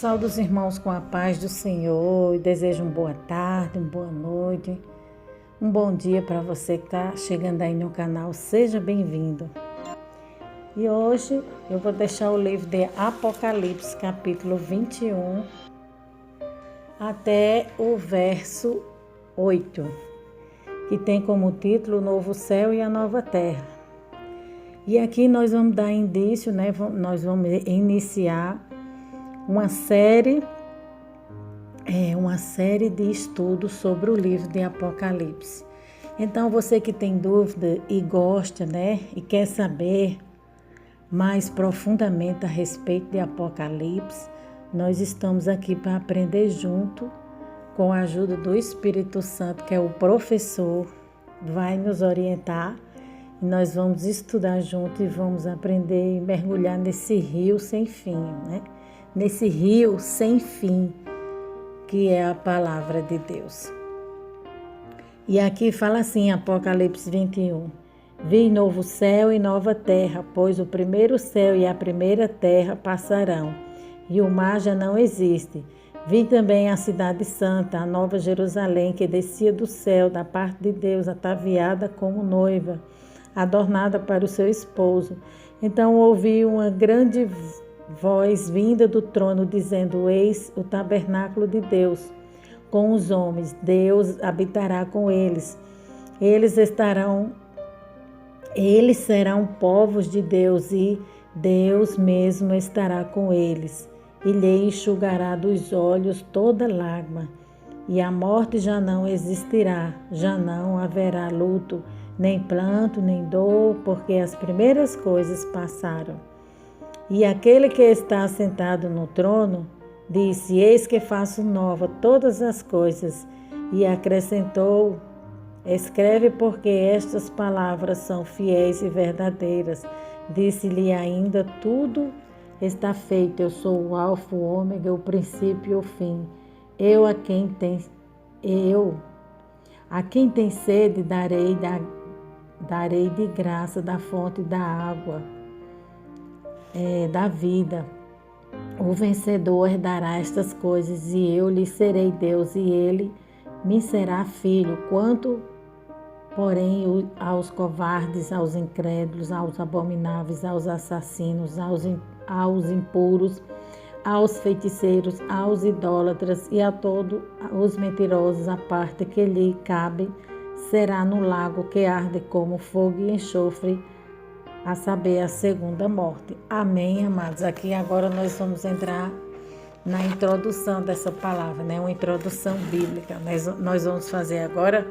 Saúdo os irmãos com a paz do Senhor e desejo uma boa tarde, uma boa noite, um bom dia para você que está chegando aí no canal. Seja bem-vindo. E hoje eu vou deixar o livro de Apocalipse, capítulo 21, até o verso 8, que tem como título O Novo Céu e a Nova Terra. E aqui nós vamos dar indício, nós vamos iniciar uma série de estudos sobre o livro de Apocalipse. Então, você que tem dúvida e gosta, e quer saber mais profundamente a respeito de Apocalipse, nós estamos aqui para aprender junto, com a ajuda do Espírito Santo, que é o professor, vai nos orientar, e nós vamos estudar junto e vamos aprender e mergulhar nesse rio sem fim, Nesse rio sem fim, que é a palavra de Deus. E aqui fala assim, Apocalipse 21. Vi novo céu e nova terra, pois o primeiro céu e a primeira terra passarão, e o mar já não existe. Vi também a cidade santa, a nova Jerusalém, que descia do céu, da parte de Deus, ataviada como noiva, adornada para o seu esposo. Então ouvi uma grande voz vinda do trono, dizendo: Eis o tabernáculo de Deus com os homens, Deus habitará com eles. Eles serão povos de Deus, e Deus mesmo estará com eles, e lhe enxugará dos olhos toda lágrima, e a morte já não existirá, já não haverá luto, nem pranto, nem dor, porque as primeiras coisas passaram. E aquele que está sentado no trono disse: Eis que faço nova todas as coisas. E acrescentou: Escreve, porque estas palavras são fiéis e verdadeiras. Disse-lhe ainda: Tudo está feito. Eu sou o Alfa, o Ômega, o princípio e o fim. A quem tem sede darei de graça da fonte da água da vida. O vencedor herdará estas coisas, e eu lhe serei Deus, e ele me será filho. Quanto, porém, aos covardes, aos incrédulos, aos abomináveis, aos assassinos, aos impuros, aos feiticeiros, aos idólatras e a todos os mentirosos, a parte que lhe cabe será no lago que arde como fogo e enxofre, a saber, a segunda morte. Amém, amados? Aqui agora nós vamos entrar na introdução dessa palavra, uma introdução bíblica. Nós vamos fazer agora,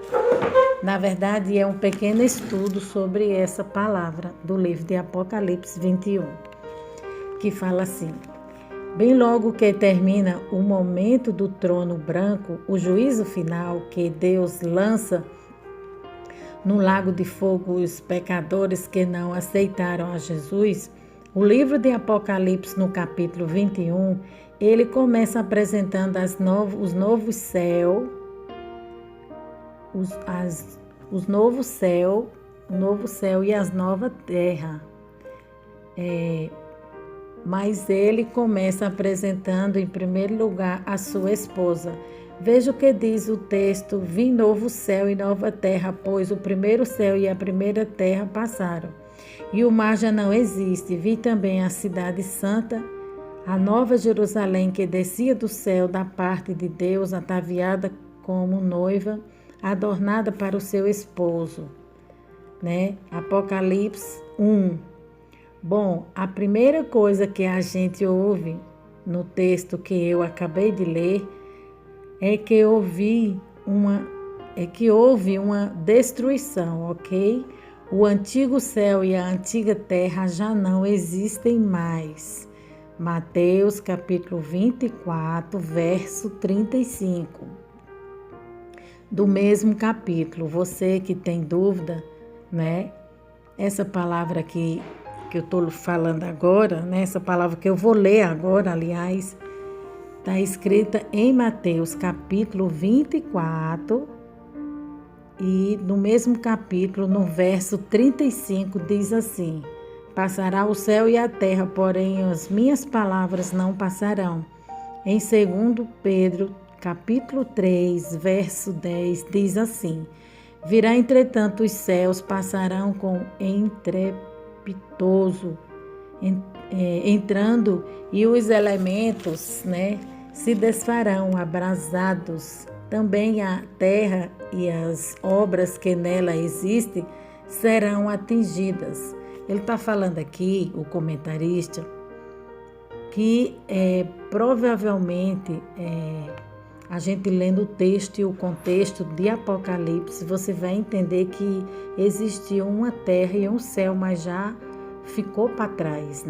na verdade, é um pequeno estudo sobre essa palavra do livro de Apocalipse 21, que fala assim: Bem logo que termina o momento do trono branco, o juízo final que Deus lança no lago de fogo os pecadores que não aceitaram a Jesus, o livro de Apocalipse, no capítulo 21, ele começa apresentando os novos céus, o novo céu e as novas terra. Mas ele começa apresentando, em primeiro lugar, a sua esposa. Veja o que diz o texto: Vi novo céu e nova terra, pois o primeiro céu e a primeira terra passaram, e o mar já não existe. Vi também a cidade santa, a nova Jerusalém, que descia do céu da parte de Deus, ataviada como noiva, adornada para o seu esposo. Apocalipse 1. Bom, a primeira coisa que a gente ouve no texto que eu acabei de ler é que houve uma destruição, ok? O antigo céu e a antiga terra já não existem mais. Mateus capítulo 24, verso 35. Do mesmo capítulo. Você que tem dúvida, essa palavra aqui que eu estou falando agora, essa palavra que eu vou ler agora, aliás, está escrita em Mateus capítulo 24, e no mesmo capítulo, no verso 35, diz assim: Passará o céu e a terra, porém as minhas palavras não passarão. Em 2 Pedro, capítulo 3, verso 10, diz assim: virá, entretanto, os céus passarão com estrepitoso entrando, e os elementos, se desfarão abrasados. Também a terra e as obras que nela existem serão atingidas. Ele está falando aqui, o comentarista, que provavelmente a gente lendo o texto e o contexto de Apocalipse, você vai entender que existia uma terra e um céu, mas já ficou para trás,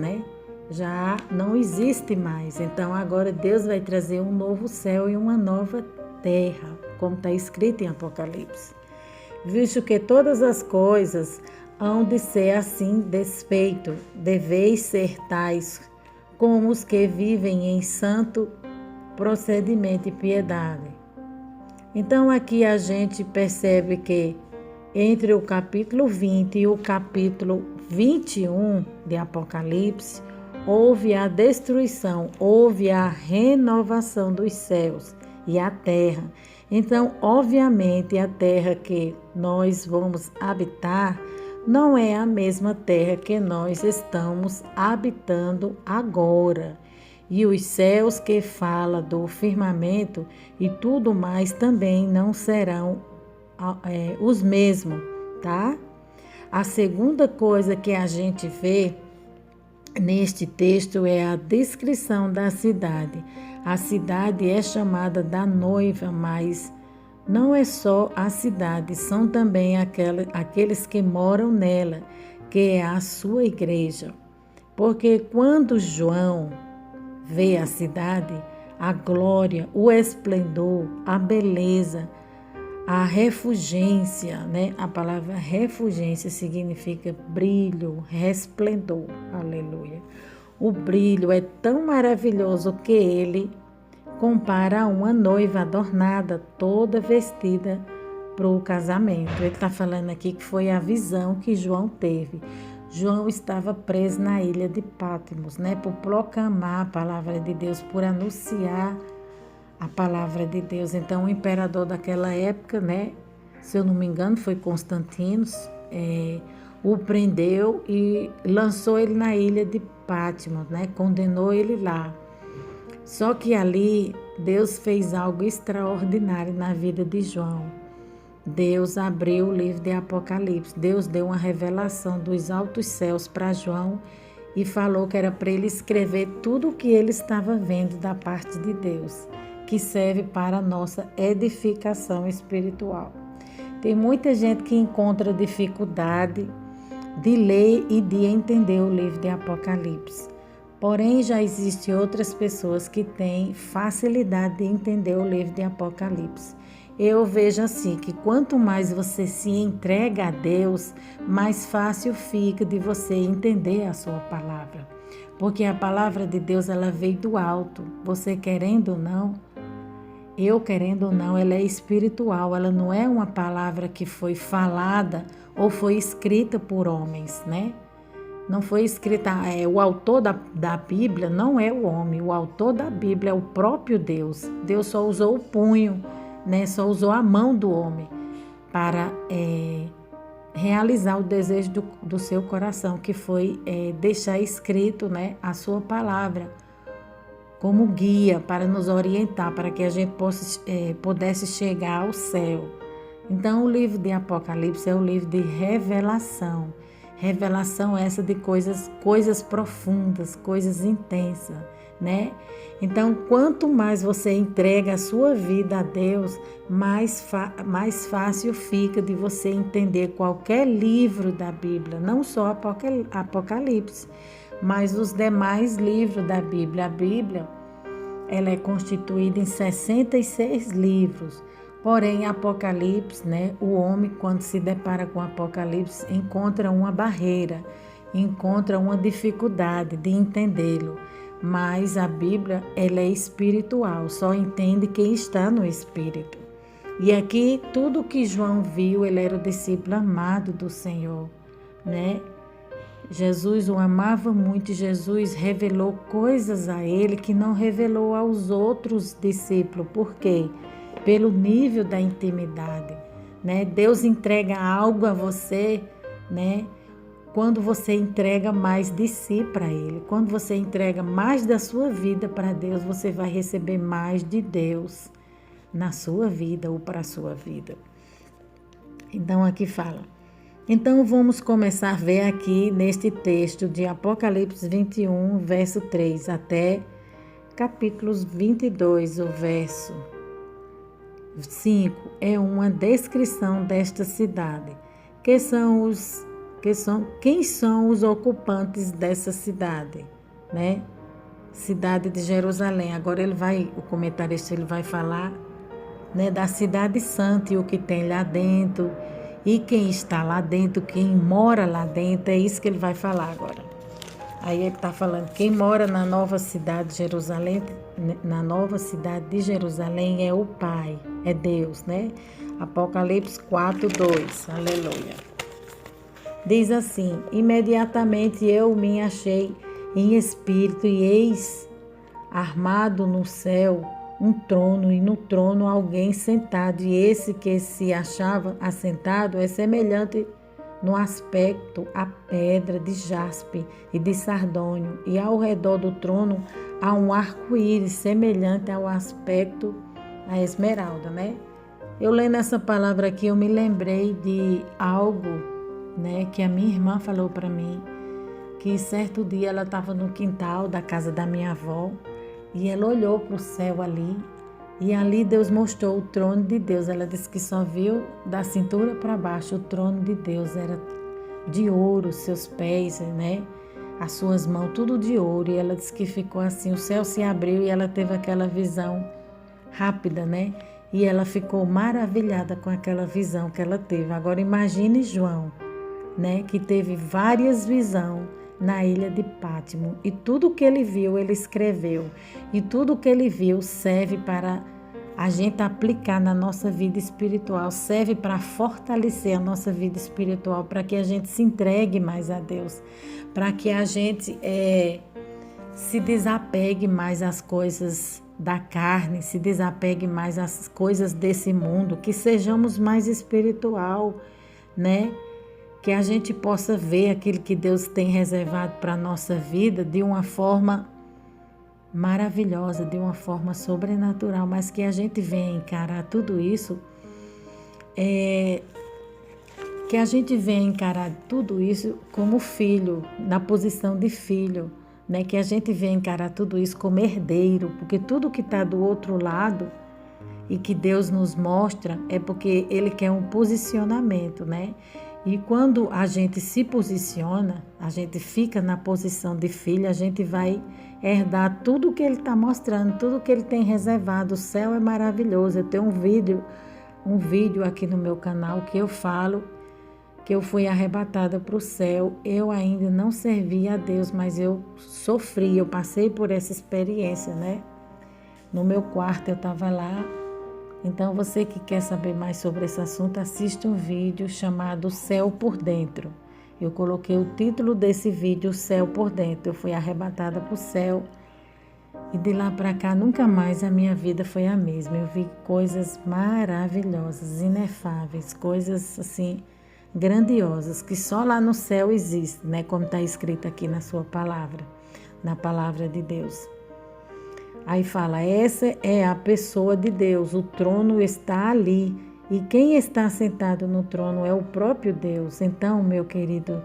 Já não existe mais. Então agora Deus vai trazer um novo céu e uma nova terra, como está escrito em Apocalipse. Visto que todas as coisas hão de ser assim desfeito, deveis ser tais como os que vivem em santo procedimento e piedade. Então aqui a gente percebe que entre o capítulo 20 e o capítulo 21 de Apocalipse, houve a destruição, houve a renovação dos céus e a terra. Então, obviamente, a terra que nós vamos habitar não é a mesma terra que nós estamos habitando agora. E os céus que fala do firmamento e tudo mais também não serão os mesmos, tá? A segunda coisa que a gente vê neste texto é a descrição da cidade. A cidade é chamada da noiva, mas não é só a cidade, são também aqueles que moram nela, que é a sua igreja. Porque quando João vê a cidade, a glória, o esplendor, a beleza, a refulgência, A palavra refulgência significa brilho, resplendor, aleluia. O brilho é tão maravilhoso que ele compara a uma noiva adornada, toda vestida para o casamento. Ele está falando aqui que foi a visão que João teve. João estava preso na ilha de Patmos, por proclamar a palavra de Deus, por anunciar a palavra de Deus. Então, o imperador daquela época, se eu não me engano, foi Constantino, o prendeu e lançou ele na ilha de Patmos, condenou ele lá. Só que ali, Deus fez algo extraordinário na vida de João. Deus abriu o livro de Apocalipse. Deus deu uma revelação dos altos céus para João e falou que era para ele escrever tudo o que ele estava vendo da parte de Deus, que serve para a nossa edificação espiritual. Tem muita gente que encontra dificuldade de ler e de entender o livro de Apocalipse. Porém, já existem outras pessoas que têm facilidade de entender o livro de Apocalipse. Eu vejo assim, que quanto mais você se entrega a Deus, mais fácil fica de você entender a sua palavra. Porque a palavra de Deus, ela veio do alto. Você querendo ou não, eu querendo ou não, ela é espiritual. Ela não é uma palavra que foi falada ou foi escrita por homens, Não foi escrita, o autor da Bíblia não é o homem, o autor da Bíblia é o próprio Deus. Deus só usou o punho, só usou a mão do homem para realizar o desejo do seu coração, que foi deixar escrito a sua palavra como guia para nos orientar, para que a gente pudesse chegar ao céu. Então, o livro de Apocalipse é o livro de revelação. Revelação essa de coisas profundas, coisas intensas, Então, quanto mais você entrega a sua vida a Deus, mais fácil fica de você entender qualquer livro da Bíblia, não só Apocalipse, mas os demais livros da Bíblia. A Bíblia, ela é constituída em 66 livros. Porém, Apocalipse, o homem, quando se depara com Apocalipse, encontra uma barreira, encontra uma dificuldade de entendê-lo. Mas a Bíblia, ela é espiritual, só entende quem está no Espírito. E aqui, tudo que João viu, ele era o discípulo amado do Senhor, Jesus o amava muito e Jesus revelou coisas a ele que não revelou aos outros discípulos. Por quê? Pelo nível da intimidade, né? Deus entrega algo a você, né? Quando você entrega mais de si para Ele, quando você entrega mais da sua vida para Deus, você vai receber mais de Deus na sua vida ou para a sua vida. Então aqui fala. Então vamos começar a ver aqui neste texto de Apocalipse 21, verso 3 até capítulos 22, o verso 5, é uma descrição desta cidade. Quem são os ocupantes dessa cidade, né? Cidade de Jerusalém. Agora o comentarista ele vai falar, né, da cidade santa e o que tem lá dentro e quem está lá dentro, quem mora lá dentro. É isso que ele vai falar agora. Aí ele está falando, quem mora na nova cidade de Jerusalém, é o Pai, é Deus, né? Apocalipse 4:2, aleluia. Diz assim, imediatamente eu me achei em espírito e eis armado no céu um trono e no trono alguém sentado, e esse que se achava assentado é semelhante no aspecto a pedra de jaspe e de sardônio, e ao redor do trono há um arco-íris semelhante ao aspecto a esmeralda, né? Eu lendo essa palavra aqui, eu me lembrei de algo, né, que a minha irmã falou para mim, que certo dia ela estava no quintal da casa da minha avó e ela olhou para o céu ali e ali Deus mostrou o trono de Deus. Ela disse que só viu da cintura para baixo o trono de Deus, era de ouro, seus pés, né, as suas mãos, tudo de ouro. E ela disse que ficou assim, o céu se abriu e ela teve aquela visão rápida, né? E ela ficou maravilhada com aquela visão que ela teve. Agora imagine João, né, que teve várias visões na ilha de Pátimo, e tudo que ele viu, ele escreveu, e tudo que ele viu serve para a gente aplicar na nossa vida espiritual, serve para fortalecer a nossa vida espiritual, para que a gente se entregue mais a Deus, para que a gente se desapegue mais às coisas da carne, se desapegue mais às coisas desse mundo, que sejamos mais espiritual, né? Que a gente possa ver aquilo que Deus tem reservado para a nossa vida de uma forma maravilhosa, de uma forma sobrenatural, mas que a gente venha encarar tudo isso, que a gente venha encarar tudo isso como filho, na posição de filho, né? Que a gente venha encarar tudo isso como herdeiro, porque tudo que está do outro lado e que Deus nos mostra é porque Ele quer um posicionamento, né? E quando a gente se posiciona, a gente fica na posição de filho, a gente vai herdar tudo que Ele está mostrando, tudo que Ele tem reservado. O céu é maravilhoso. Eu tenho um vídeo aqui no meu canal que eu falo que eu fui arrebatada para o céu. Eu ainda não servia a Deus, mas eu sofri, eu passei por essa experiência, né? No meu quarto eu estava lá. Então, você que quer saber mais sobre esse assunto, assista um vídeo chamado Céu por Dentro. Eu coloquei o título desse vídeo, Céu por Dentro. Eu fui arrebatada para o céu e de lá para cá nunca mais a minha vida foi a mesma. Eu vi coisas maravilhosas, inefáveis, coisas assim grandiosas que só lá no céu existem, né? Como está escrito aqui na sua palavra, na palavra de Deus. Aí fala, essa é a pessoa de Deus, o trono está ali. E quem está sentado no trono é o próprio Deus. Então, meu querido,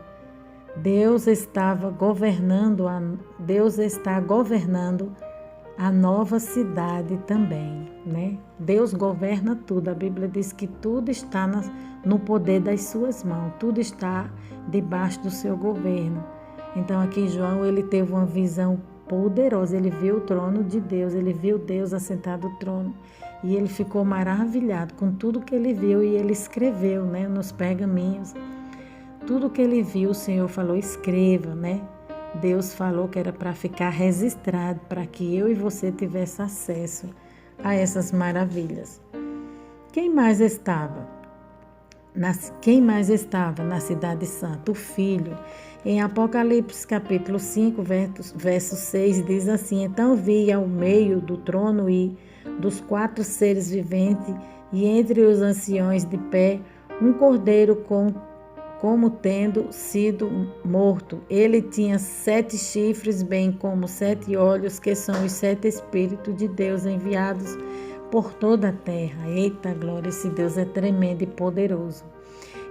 Deus está governando a nova cidade também, né? Deus governa tudo. A Bíblia diz que tudo está no poder das suas mãos, tudo está debaixo do seu governo. Então, aqui João, ele teve uma visão poderosa, ele viu o trono de Deus, ele viu Deus assentado no trono e ele ficou maravilhado com tudo que ele viu e ele escreveu, né, nos pergaminhos. Tudo que ele viu, o Senhor falou, escreva, né? Deus falou que era para ficar registrado, para que eu e você tivesse acesso a essas maravilhas. Quem mais estava na Cidade Santa? O Filho. Em Apocalipse capítulo 5, verso 6, diz assim: Então vi ao meio do trono e dos 4 seres viventes, e entre os anciões de pé, um cordeiro como tendo sido morto. Ele tinha 7 chifres, bem como 7 olhos, que são os 7 Espíritos de Deus enviados por toda a terra. Eita glória, esse Deus é tremendo e poderoso.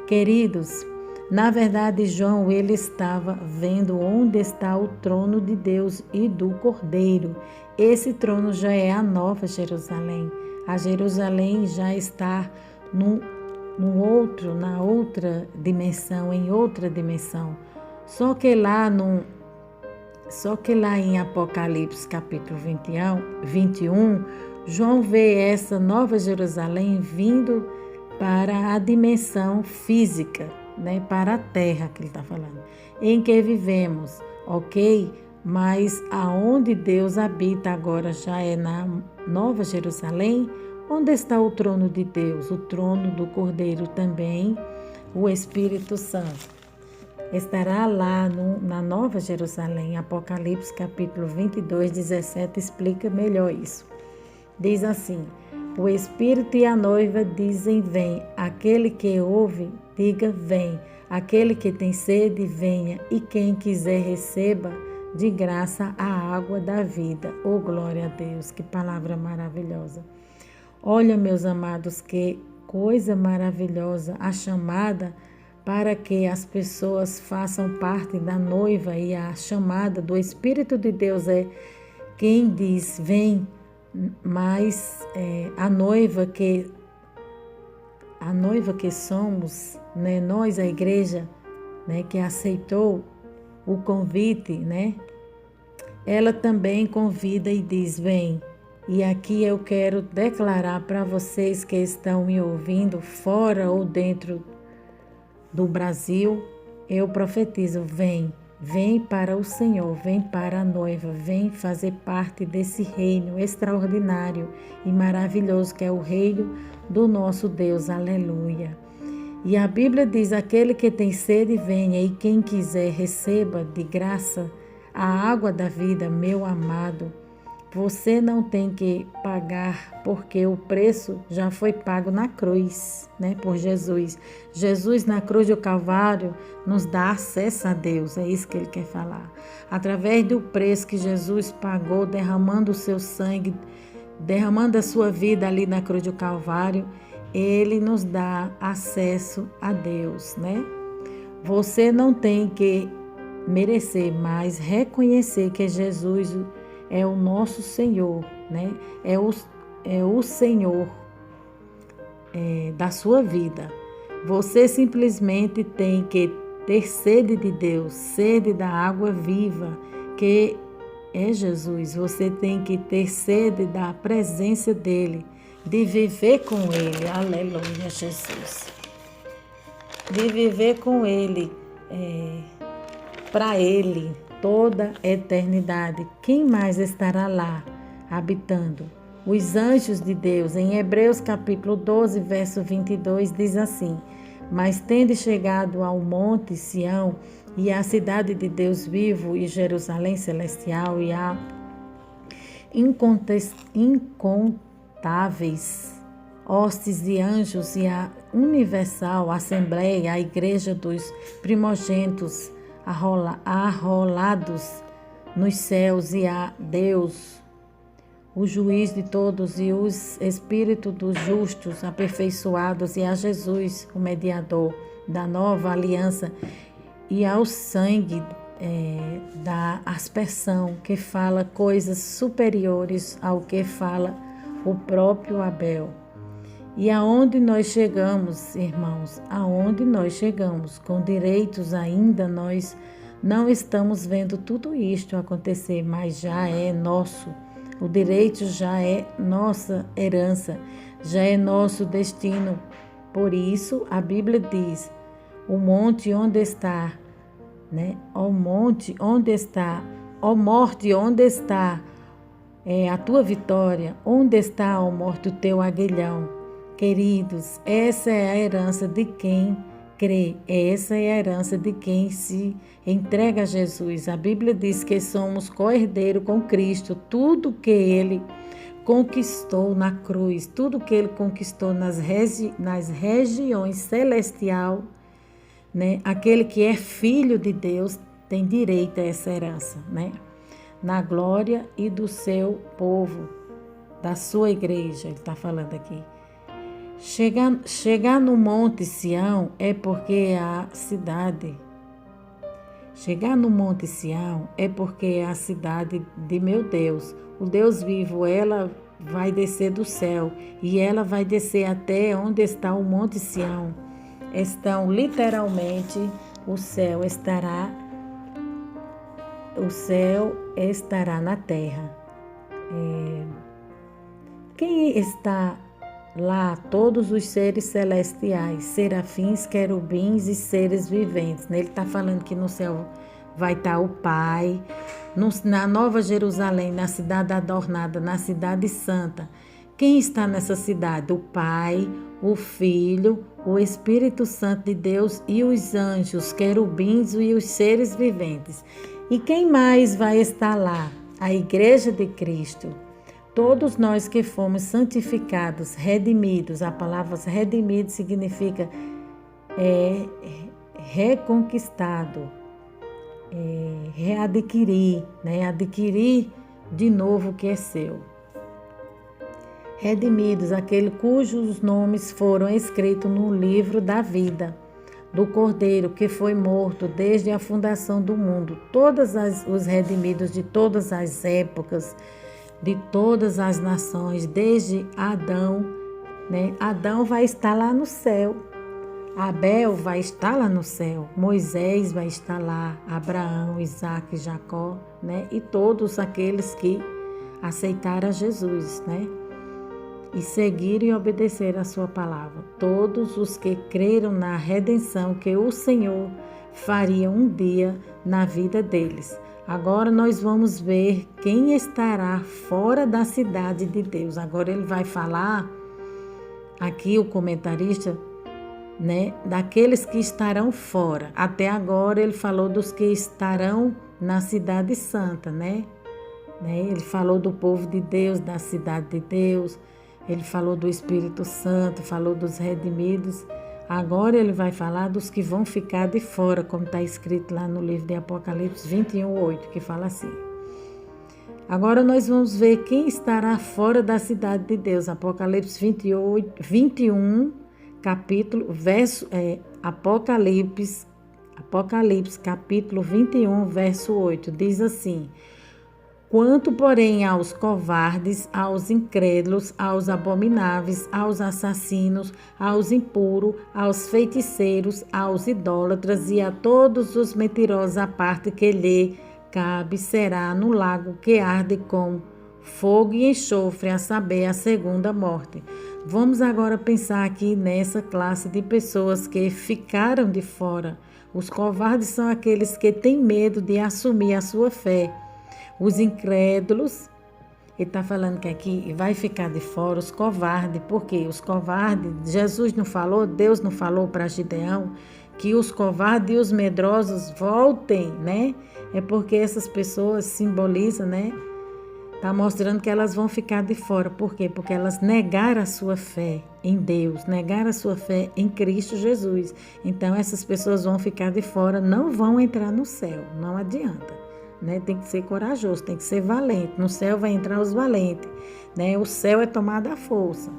Queridos, na verdade, João, ele estava vendo onde está o trono de Deus e do Cordeiro. Esse trono já é a nova Jerusalém. A Jerusalém já está na outra dimensão, em outra dimensão. Só que lá em Apocalipse capítulo 21, João vê essa nova Jerusalém vindo para a dimensão física, né? Para a terra que ele está falando, em que vivemos, ok? Mas aonde Deus habita agora já é na nova Jerusalém. Onde está o trono de Deus? O trono do Cordeiro também, o Espírito Santo. Estará lá na Nova Jerusalém. Apocalipse capítulo 22, 17 explica melhor isso. Diz assim: o Espírito e a noiva dizem vem. Aquele que ouve, diga vem. Aquele que tem sede, venha. E quem quiser receba de graça a água da vida. Oh, glória a Deus, que palavra maravilhosa. Olha, meus amados, que coisa maravilhosa a chamada para que as pessoas façam parte da noiva, e a chamada do Espírito de Deus é quem diz vem, mas a noiva que somos, né, nós, a igreja, né, que aceitou o convite, né, ela também convida e diz vem. E aqui eu quero declarar para vocês que estão me ouvindo, fora ou dentro do Brasil, eu profetizo, vem para o Senhor, vem para a noiva, vem fazer parte desse reino extraordinário e maravilhoso que é o reino do nosso Deus, aleluia. E a Bíblia diz, aquele que tem sede, venha, e quem quiser receba de graça a água da vida, meu amado. Você não tem que pagar, porque o preço já foi pago na cruz, né, por Jesus. Jesus na cruz do Calvário nos dá acesso a Deus, é isso que ele quer falar. Através do preço que Jesus pagou, derramando o seu sangue, derramando a sua vida ali na cruz do Calvário, ele nos dá acesso a Deus, né? Você não tem que merecer, mas reconhecer que Jesus é o nosso Senhor, né? É o Senhor da sua vida. Você simplesmente tem que ter sede de Deus, sede da água viva, que é Jesus. Você tem que ter sede da presença dEle, de viver com Ele, aleluia, Jesus. De viver com Ele, para Ele, toda a eternidade. Quem mais estará lá habitando? Os anjos de Deus. Em Hebreus capítulo 12, verso 22, diz assim: mas tende chegado ao monte Sião e à cidade de Deus vivo e Jerusalém celestial e a incontáveis hostes de anjos e a universal assembleia, a igreja dos primogênitos arrolados nos céus, e a Deus, o juiz de todos, e os espíritos dos justos aperfeiçoados, e a Jesus, o mediador da nova aliança, e ao sangue da aspersão, que fala coisas superiores ao que fala o próprio Abel. E aonde nós chegamos, irmãos, aonde nós chegamos, com direitos ainda, nós não estamos vendo tudo isto acontecer, mas já é nosso. O direito já é nossa herança, já é nosso destino. Por isso, a Bíblia diz, o monte onde está, né? O monte onde está, ó morte, onde está a tua vitória? Onde está, ó morte, o teu aguilhão? Queridos, essa é a herança de quem crê. Essa é a herança de quem se entrega a Jesus. A Bíblia diz que somos co-herdeiro com Cristo. Tudo que Ele conquistou na cruz, tudo que Ele conquistou nas regiões celestiais, né? Aquele que é filho de Deus tem direito a essa herança, né? Na glória e do seu povo, da sua igreja, ele está falando aqui. Chegar no Monte Sião é porque a cidade. Chegar no Monte Sião é porque é a cidade de meu Deus. O Deus vivo, ela vai descer do céu e ela vai descer até onde está o Monte Sião. Estão literalmente, o céu estará na terra. Quem está lá? Todos os seres celestiais, serafins, querubins e seres viventes. Ele está falando que no céu vai estar o Pai, na Nova Jerusalém, na cidade adornada, na cidade santa. Quem está nessa cidade? O Pai, o Filho, o Espírito Santo de Deus e os anjos, querubins e os seres viventes. E quem mais vai estar lá? A Igreja de Cristo. Todos nós que fomos santificados, redimidos. A palavra redimido significa reconquistado, readquirir, né? Adquirir de novo o que é seu. Redimidos, aquele cujos nomes foram escritos no livro da vida do Cordeiro, que foi morto desde a fundação do mundo. Todos os redimidos de todas as épocas, de todas as nações, desde Adão, né? Adão vai estar lá no céu, Abel vai estar lá no céu, Moisés vai estar lá, Abraão, Isaac, Jacó, né? E todos aqueles que aceitaram a Jesus, né? E seguiram e obedeceram a sua palavra. Todos os que creram na redenção que o Senhor faria um dia na vida deles. Agora nós vamos ver quem estará fora da cidade de Deus. Agora ele vai falar, aqui o comentarista, né, daqueles que estarão fora. Até agora ele falou dos que estarão na cidade santa, né? Ele falou do povo de Deus, da cidade de Deus. Ele falou do Espírito Santo, falou dos redimidos. Agora ele vai falar dos que vão ficar de fora, como está escrito lá no livro de Apocalipse 21:8, que fala assim. Agora nós vamos ver quem estará fora da cidade de Deus. Apocalipse 21, capítulo, Apocalipse capítulo 21, verso 8, diz assim: Quanto, porém, aos covardes, aos incrédulos, aos abomináveis, aos assassinos, aos impuros, aos feiticeiros, aos idólatras e a todos os mentirosos, a parte que lhe cabe será no lago que arde com fogo e enxofre, a saber, a segunda morte. Vamos agora pensar aqui nessa classe de pessoas que ficaram de fora. Os covardes são aqueles que têm medo de assumir a sua fé. Os incrédulos, ele está falando que aqui vai ficar de fora os covardes. Por quê? Os covardes, Jesus não falou, Deus não falou para Gideão que os covardes e os medrosos voltem, né? É porque essas pessoas simbolizam, né? Está mostrando que elas vão ficar de fora. Por quê? Porque elas negaram a sua fé em Deus, negaram a sua fé em Cristo Jesus. Então essas pessoas vão ficar de fora, não vão entrar no céu, não adianta. Né? Tem que ser corajoso, tem que ser valente. No céu vai entrar os valentes, né? O céu é tomado à força,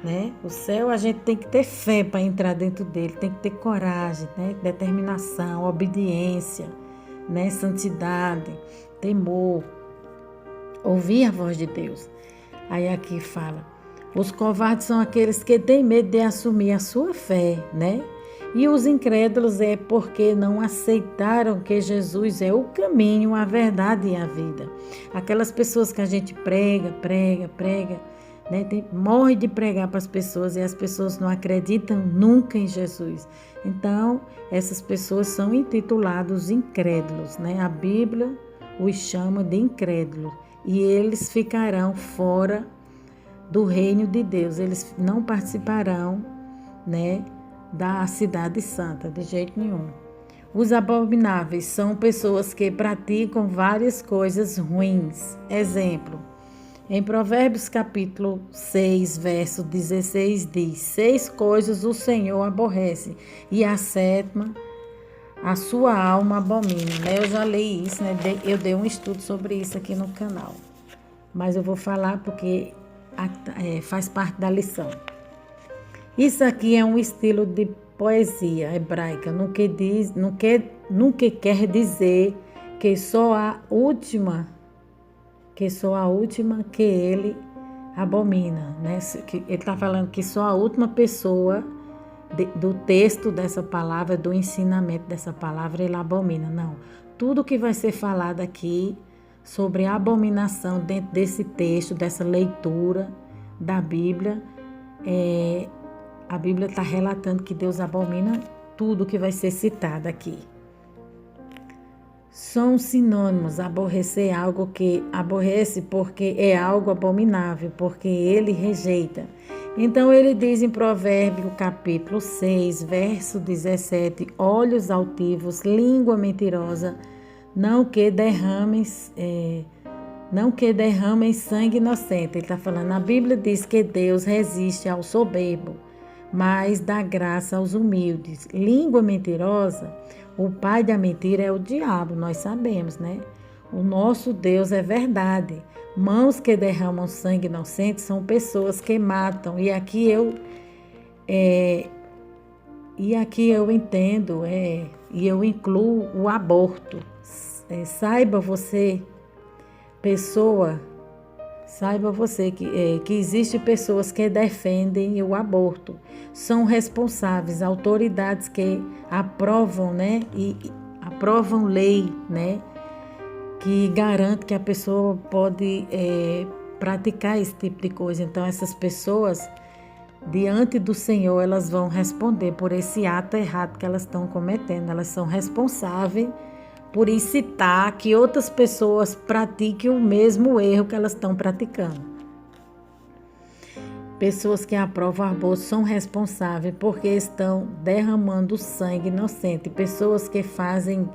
né? O céu a gente tem que ter fé para entrar dentro dele, tem que ter coragem, né? Determinação, obediência, né? Santidade, temor, ouvir a voz de Deus. Aí aqui fala, os covardes são aqueles que têm medo de assumir a sua fé, né? E os incrédulos é porque não aceitaram que Jesus é o caminho, a verdade e a vida. Aquelas pessoas que a gente prega, né? Morre de pregar para as pessoas e as pessoas não acreditam nunca em Jesus. Então, essas pessoas são intitulados incrédulos, né? A Bíblia os chama de incrédulos e eles ficarão fora do reino de Deus. Eles não participarão, né? da cidade santa, de jeito nenhum. Os abomináveis são pessoas que praticam várias coisas ruins. Exemplo, em Provérbios capítulo 6, verso 16 diz: 6 coisas o Senhor aborrece, e a sétima a sua alma abomina. Né? Eu já li isso, né? Eu dei um estudo sobre isso aqui no canal. Mas eu vou falar porque faz parte da lição. Isso aqui é um estilo de poesia hebraica, nunca quer dizer que só a última que ele abomina, né? Ele está falando que só a última pessoa do texto dessa palavra, do ensinamento dessa palavra, ele abomina. Não, tudo que vai ser falado aqui sobre a abominação dentro desse texto, dessa leitura da Bíblia, a Bíblia está relatando que Deus abomina tudo que vai ser citado aqui. São sinônimos. Aborrecer algo que aborrece porque é algo abominável, porque ele rejeita. Então ele diz em Provérbio capítulo 6, verso 17, olhos altivos, língua mentirosa, não que derramem sangue inocente. Ele está falando, a Bíblia diz que Deus resiste ao soberbo, mas dá graça aos humildes. Língua mentirosa, o pai da mentira é o diabo, nós sabemos, né? O nosso Deus é verdade. Mãos que derramam sangue inocente são pessoas que matam. E aqui eu entendo, e eu incluo o aborto. Saiba você que existe pessoas que defendem o aborto. São responsáveis, autoridades que aprovam, né? E aprovam lei, né? Que garante que a pessoa pode praticar esse tipo de coisa. Então, essas pessoas, diante do Senhor, elas vão responder por esse ato errado que elas estão cometendo. Elas são responsáveis por incitar que outras pessoas pratiquem o mesmo erro que elas estão praticando. Pessoas que aprovam o aborto são responsáveis porque estão derramando sangue inocente. Pessoas que fazem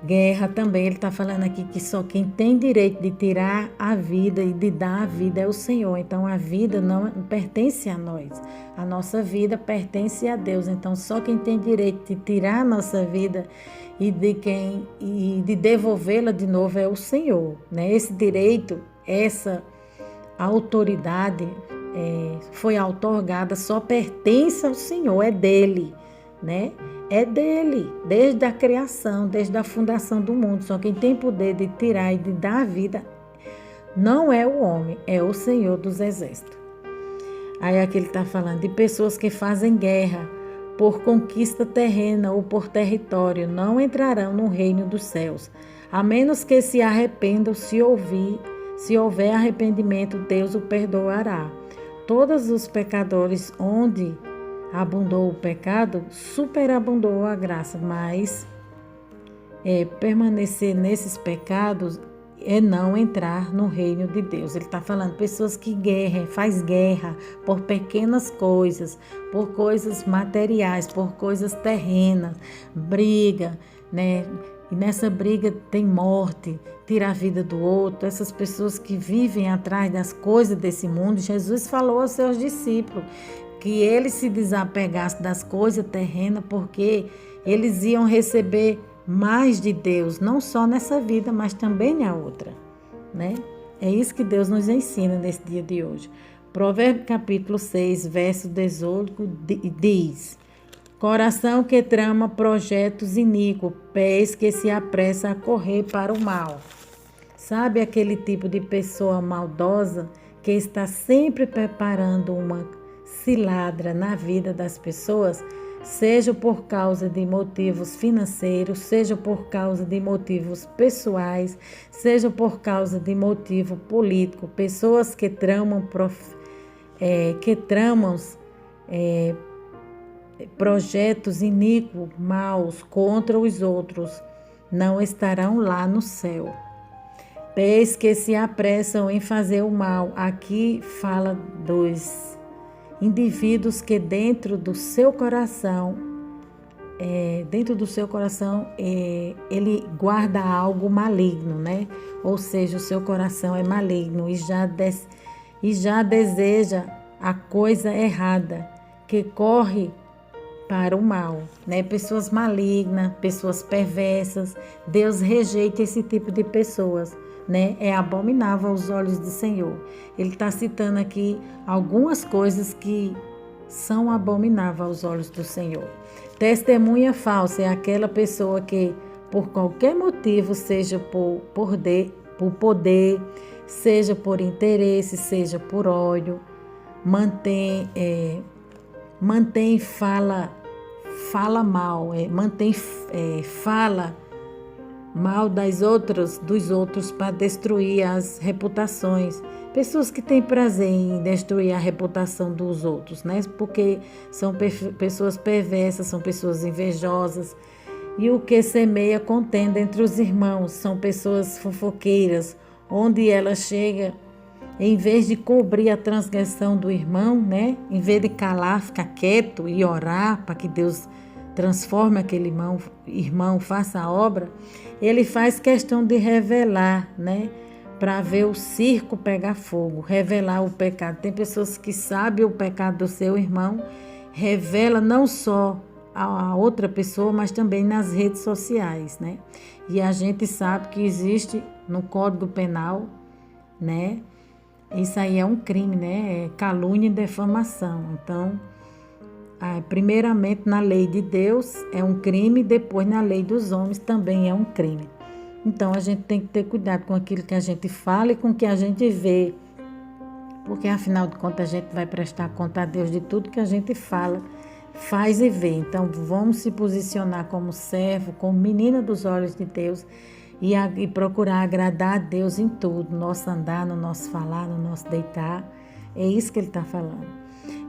guerra também, ele está falando aqui que só quem tem direito de tirar a vida e de dar a vida é o Senhor. Então a vida não pertence a nós, a nossa vida pertence a Deus. Então só quem tem direito de tirar a nossa vida e de devolvê-la de novo é o Senhor, né? Esse direito, essa autoridade foi outorgada, só pertence ao Senhor, é dele, né? É dele, desde a criação, desde a fundação do mundo. Só quem tem poder de tirar e de dar a vida não é o homem, é o Senhor dos Exércitos. Aí aqui ele está falando de pessoas que fazem guerra por conquista terrena ou por território, não entrarão no reino dos céus, a menos que se arrependam, se houver arrependimento, Deus o perdoará. Todos os pecadores onde abundou o pecado, superabundou a graça, mas permanecer nesses pecados é não entrar no reino de Deus. Ele está falando pessoas que faz guerra por pequenas coisas, por coisas materiais, por coisas terrenas, briga, né? E nessa briga tem morte, tira a vida do outro. Essas pessoas que vivem atrás das coisas desse mundo, Jesus falou aos seus discípulos que eles se desapegassem das coisas terrenas, porque eles iam receber mais de Deus, não só nessa vida, mas também na outra, né? É isso que Deus nos ensina nesse dia de hoje. Provérbio capítulo 6, verso 18 diz: coração que trama projetos iníquos, pés que se apressa a correr para o mal. Sabe aquele tipo de pessoa maldosa que está sempre preparando uma cilada na vida das pessoas, seja por causa de motivos financeiros, seja por causa de motivos pessoais, seja por causa de motivo político. Pessoas que tramam projetos iníquos, maus contra os outros, não estarão lá no céu. Pés que se apressam em fazer o mal. Aqui fala dos indivíduos que dentro do seu coração, ele guarda algo maligno, né? Ou seja, o seu coração é maligno e já deseja a coisa errada, que corre para o mal, né? Pessoas malignas, pessoas perversas, Deus rejeita esse tipo de pessoas, né? É abominável aos olhos do Senhor. Ele está citando aqui algumas coisas que são abomináveis aos olhos do Senhor. Testemunha falsa é aquela pessoa que, por qualquer motivo, seja por poder, seja por interesse, seja por ódio, fala mal, fala mal dos outros para destruir as reputações. Pessoas que têm prazer em destruir a reputação dos outros, né? Porque são pessoas perversas, são pessoas invejosas. E o que semeia contenda entre os irmãos, são pessoas fofoqueiras, onde ela chega, em vez de cobrir a transgressão do irmão, né? Em vez de calar, ficar quieto e orar para que Deus transforme aquele irmão, faça a obra, ele faz questão de revelar, né? Para ver o circo pegar fogo, revelar o pecado. Tem pessoas que sabem o pecado do seu irmão, revela não só a outra pessoa, mas também nas redes sociais, né? E a gente sabe que existe no Código Penal, né? Isso aí é um crime, né? É calúnia e defamação. Então, primeiramente na lei de Deus é um crime, depois na lei dos homens também é um crime. Então, a gente tem que ter cuidado com aquilo que a gente fala e com o que a gente vê, porque afinal de contas a gente vai prestar conta a Deus de tudo que a gente fala, faz e vê. Então, vamos se posicionar como servo, como menina dos olhos de Deus e procurar agradar a Deus em tudo, no nosso andar, no nosso falar, no nosso deitar. É isso que ele está falando.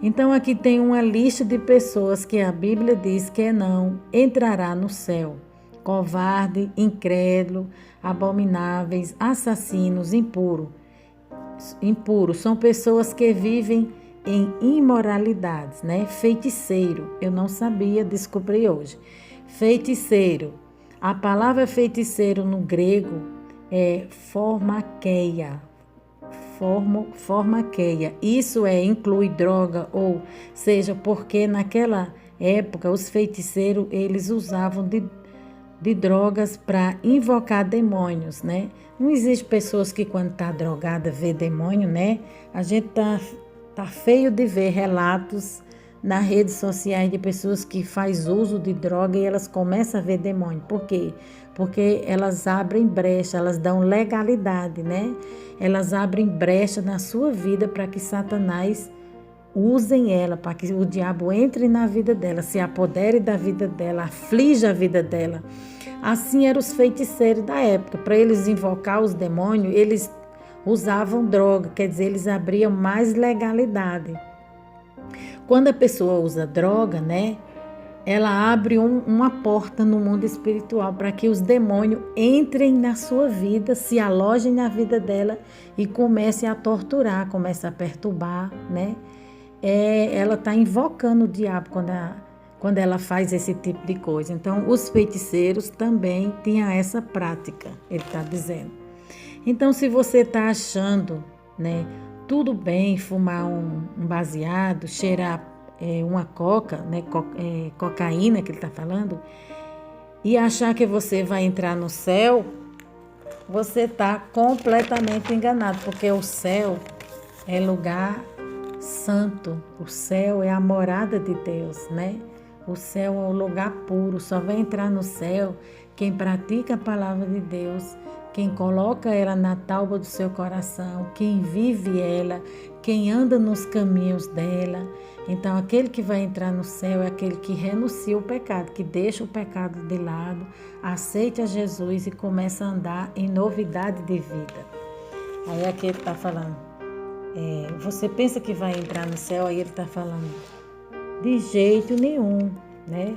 Então, aqui tem uma lista de pessoas que a Bíblia diz que não entrará no céu. Covarde, incrédulo, abomináveis, assassinos, impuros. São pessoas que vivem em imoralidades, né? Feiticeiro, eu não sabia, descobri hoje. Feiticeiro, a palavra feiticeiro no grego é formakeia. Formakeia. Isso inclui droga, ou seja, porque naquela época os feiticeiros eles usavam de drogas para invocar demônios, né? Não existe pessoas que quando tá drogada vê demônio, né? A gente tá feio de ver relatos nas redes sociais de pessoas que faz uso de droga e elas começam a ver demônio. Por quê? Porque elas abrem brecha, elas dão legalidade, né? Elas abrem brecha na sua vida para que Satanás usem ela, para que o diabo entre na vida dela, se apodere da vida dela, aflige a vida dela. Assim eram os feiticeiros da época. Para eles invocar os demônios, eles usavam droga, quer dizer, eles abriam mais legalidade. Quando a pessoa usa droga, né, ela abre uma porta no mundo espiritual para que os demônios entrem na sua vida, se alojem na vida dela e comecem a torturar, comecem a perturbar, né? Ela está invocando o diabo quando ela faz esse tipo de coisa. Então, os feiticeiros também tinham essa prática, ele está dizendo. Então, se você está achando, né, tudo bem fumar um baseado, cheirar uma coca, né, cocaína que ele está falando, e achar que você vai entrar no céu, você está completamente enganado, porque o céu é lugar santo, o céu é a morada de Deus, né? O céu é um lugar puro, só vai entrar no céu quem pratica a palavra de Deus, quem coloca ela na tábua do seu coração, quem vive ela, quem anda nos caminhos dela. Então, aquele que vai entrar no céu é aquele que renuncia o pecado, que deixa o pecado de lado, aceita Jesus e começa a andar em novidade de vida. Aí aqui ele está falando, você pensa que vai entrar no céu, aí ele está falando, de jeito nenhum, né?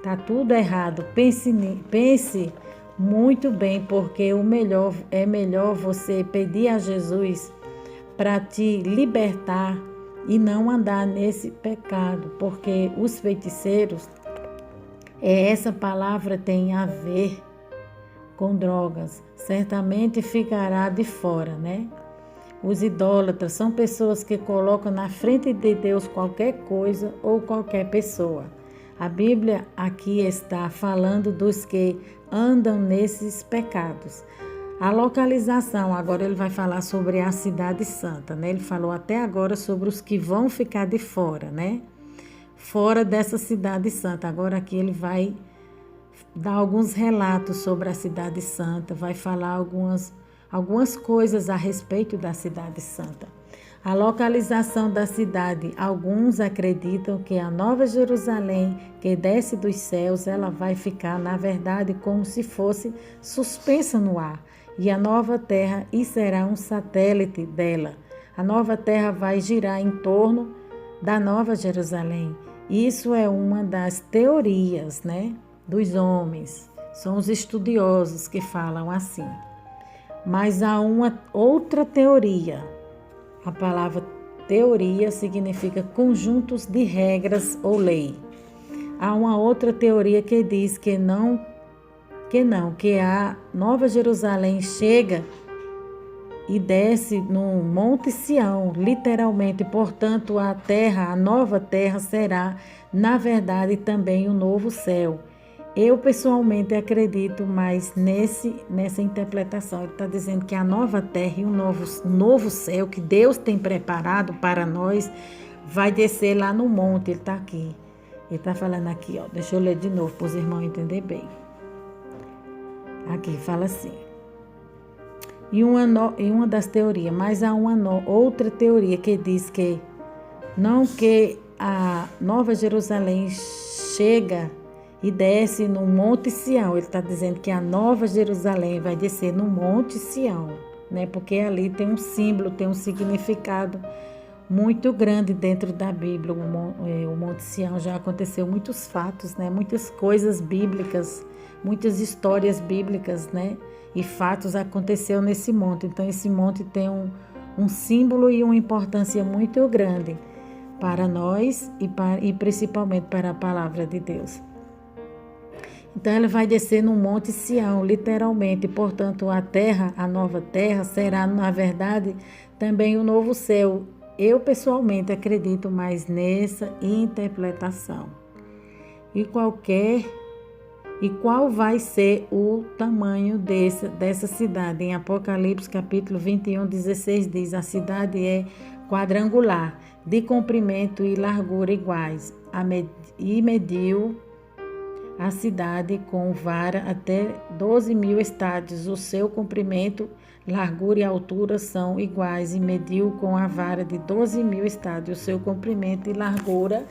Tá tudo errado, pense muito bem, porque é melhor você pedir a Jesus para te libertar e não andar nesse pecado, porque os feiticeiros, essa palavra tem a ver com drogas, certamente ficará de fora, né? Os idólatras são pessoas que colocam na frente de Deus qualquer coisa ou qualquer pessoa. A Bíblia aqui está falando dos que andam nesses pecados. A localização, agora ele vai falar sobre a cidade santa, né? Ele falou até agora sobre os que vão ficar de fora, né? Fora dessa cidade santa. Agora aqui ele vai dar alguns relatos sobre a cidade santa, vai falar algumas coisas a respeito da cidade santa. A localização da cidade, alguns acreditam que a Nova Jerusalém, que desce dos céus, ela vai ficar, na verdade, como se fosse suspensa no ar. E a nova terra e será um satélite dela. A nova terra vai girar em torno da Nova Jerusalém. Isso é uma das teorias, né, dos homens. São os estudiosos que falam assim. Mas há uma outra teoria. A palavra teoria significa conjuntos de regras ou lei. Há uma outra teoria que diz que a Nova Jerusalém chega e desce no Monte Sião, literalmente, portanto, a nova terra será, na verdade, também um novo céu. Eu, pessoalmente, acredito mais nessa interpretação. Ele está dizendo que a nova terra e um novo céu que Deus tem preparado para nós vai descer lá no monte. Ele está aqui. Ele está falando aqui, ó. Deixa eu ler de novo para os irmãos entenderem bem. Aqui fala assim. E uma das teorias, mas há outra teoria que diz que a Nova Jerusalém chega e desce no Monte Sião. Ele está dizendo que a Nova Jerusalém vai descer no Monte Sião, né? Porque ali tem um símbolo, tem um significado muito grande dentro da Bíblia. O Monte Sião já aconteceu muitos fatos, né? Muitas coisas bíblicas, muitas histórias bíblicas, né? E fatos aconteceu nesse monte. Então esse monte tem um símbolo e uma importância muito grande para nós e principalmente para a palavra de Deus. Então ele vai descer no Monte Sião, literalmente. Portanto, a nova terra, será, na verdade, também o novo céu. Eu, pessoalmente, acredito mais nessa interpretação. E qual vai ser o tamanho dessa cidade? Em Apocalipse, capítulo 21, 16, diz: a cidade é quadrangular, de comprimento e largura iguais, e mediu a cidade com vara até 12.000 estádios. O seu comprimento, largura e altura são iguais, e mediu com a vara de 12.000 estádios. O seu comprimento e largura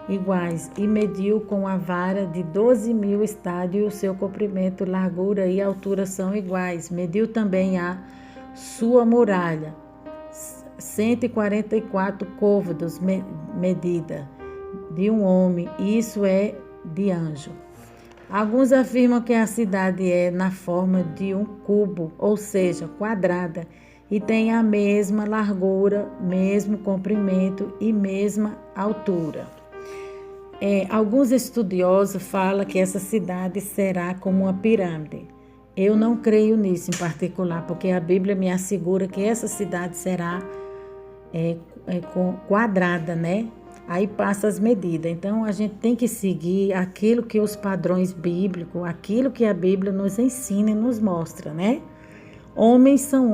iguais, e mediu com a vara de 12.000 estádios. O seu comprimento, largura e altura são iguais. Mediu também a sua muralha, 144 côvados medida de um homem. Isso é de anjo. Alguns afirmam que a cidade é na forma de um cubo, ou seja, quadrada, e tem a mesma largura, mesmo comprimento e mesma altura. Alguns estudiosos falam que essa cidade será como uma pirâmide. Eu não creio nisso em particular, porque a Bíblia me assegura que essa cidade será quadrada, né? Aí passa as medidas. Então a gente tem que seguir aquilo que os padrões bíblicos, aquilo que a Bíblia nos ensina e nos mostra, né? Homens são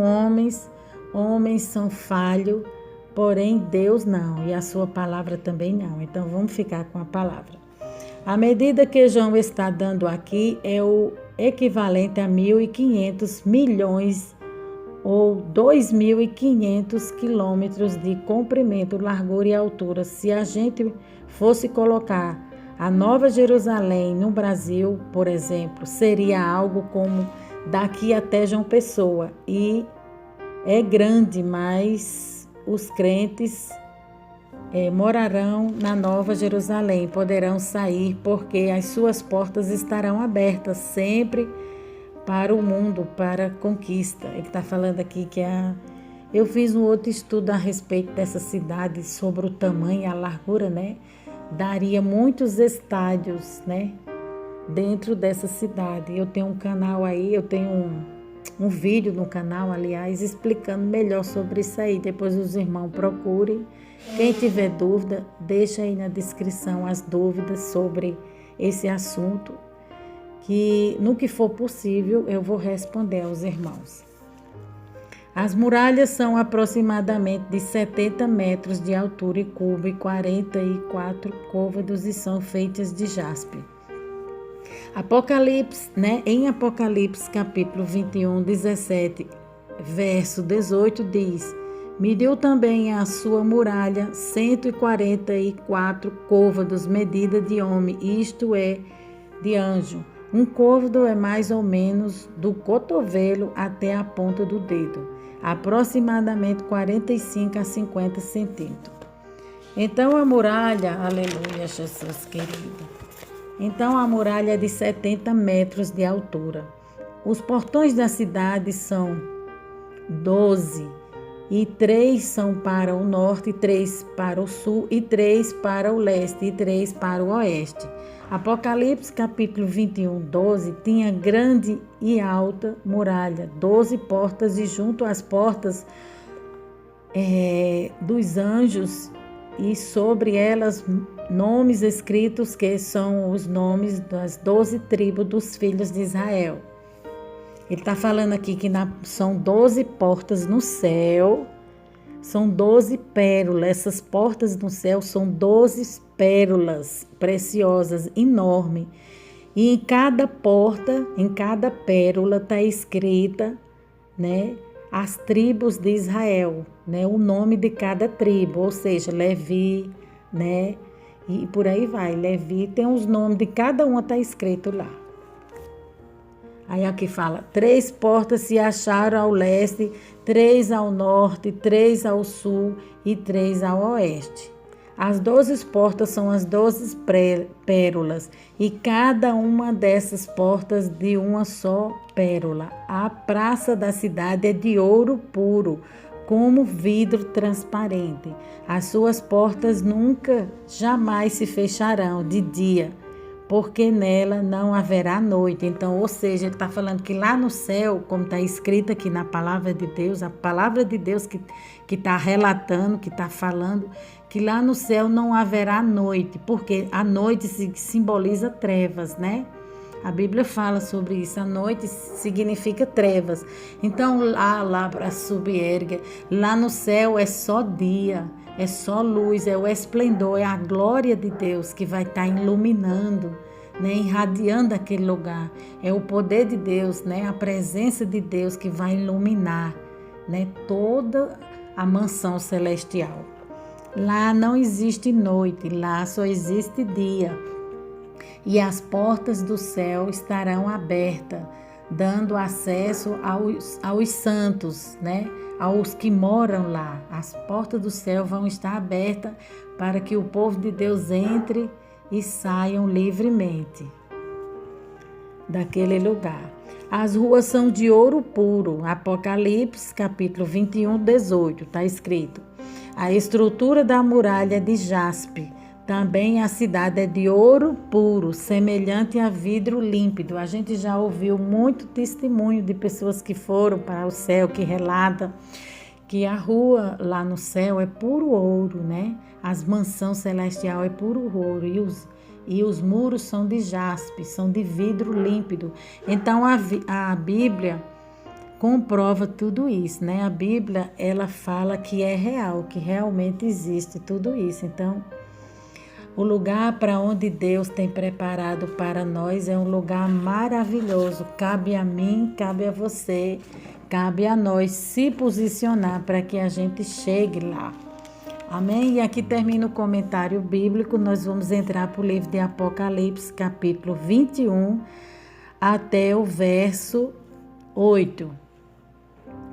falhos, porém Deus não, e a sua palavra também não. Então vamos ficar com a palavra. A medida que João está dando aqui é o equivalente a 1.500 milhões ou 2.500 quilômetros de comprimento, largura e altura. Se a gente fosse colocar a Nova Jerusalém no Brasil, por exemplo, seria algo como daqui até João Pessoa. E é grande, mas os crentes morarão na Nova Jerusalém, poderão sair porque as suas portas estarão abertas sempre para o mundo, para a conquista. Ele está falando aqui que Eu fiz um outro estudo a respeito dessa cidade, sobre o tamanho e a largura, né? Daria muitos estádios, né? Dentro dessa cidade. Eu tenho um canal aí, eu tenho um vídeo no canal, aliás, explicando melhor sobre isso aí. Depois os irmãos procurem. Quem tiver dúvida, deixa aí na descrição as dúvidas sobre esse assunto, que no que for possível eu vou responder aos irmãos. As muralhas são aproximadamente de 70 metros de altura e cubo e 44 côvados e são feitas de jaspe. Apocalipse, né? Em Apocalipse capítulo 21, 17, verso 18 diz: mediu também a sua muralha 144 côvados, medida de homem, isto é, de anjo. Um côvado é mais ou menos do cotovelo até a ponta do dedo, aproximadamente 45 a 50 centímetros. Então a muralha, aleluia, Jesus querido. Então a muralha é de 70 metros de altura. Os portões da cidade são 12, e 3 são para o norte, 3 para o sul, e 3 para o leste, e 3 para o oeste. Apocalipse capítulo 21, 12, tinha grande e alta muralha, 12 portas, e junto às portas dos anjos, e sobre elas nomes escritos, que são os nomes das 12 tribos dos filhos de Israel. Ele está falando aqui que são 12 portas no céu, são 12 pérolas. Essas portas no céu são 12 pérolas preciosas, enormes. E em cada porta, em cada pérola está escrita, né, as tribos de Israel, né, o nome de cada tribo, ou seja, Levi, né, e por aí vai. Levi tem os nomes de cada uma, está escrito lá. Aí aqui fala, 3 portas se acharam ao leste, 3 ao norte, 3 ao sul e 3 ao oeste. As 12 portas são as 12 pérolas, e cada uma dessas portas de uma só pérola. A praça da cidade é de ouro puro, como vidro transparente. As suas portas nunca, jamais se fecharão de dia, porque nela não haverá noite. Então, ou seja, ele está falando que lá no céu, como está escrito aqui na palavra de Deus, a palavra de Deus que está relatando, que está falando, que lá no céu não haverá noite, porque a noite simboliza trevas, né? A Bíblia fala sobre isso, a noite significa trevas. Então, lá para subérgia, lá no céu é só dia, é só luz, é o esplendor, é a glória de Deus que vai estar iluminando, né, irradiando aquele lugar. É o poder de Deus, né, a presença de Deus que vai iluminar, né, toda a mansão celestial. Lá não existe noite, lá só existe dia. E as portas do céu estarão abertas, dando acesso aos santos, né? Aos que moram lá. As portas do céu vão estar abertas para que o povo de Deus entre e saiam livremente daquele lugar. As ruas são de ouro puro. Apocalipse, capítulo 21, 18, está escrito. A estrutura da muralha é de jaspe. Também a cidade é de ouro puro, semelhante a vidro límpido. A gente já ouviu muito testemunho de pessoas que foram para o céu, que relata que a rua lá no céu é puro ouro, né? As mansões celestiais é puro ouro e os muros são de jaspe, são de vidro límpido. Então a Bíblia comprova tudo isso, né? A Bíblia, ela fala que é real, que realmente existe tudo isso. Então, o lugar para onde Deus tem preparado para nós é um lugar maravilhoso. Cabe a mim, cabe a você, cabe a nós se posicionar para que a gente chegue lá. Amém? E aqui termina o comentário bíblico. Nós vamos entrar para o livro de Apocalipse, capítulo 21, até o verso 8,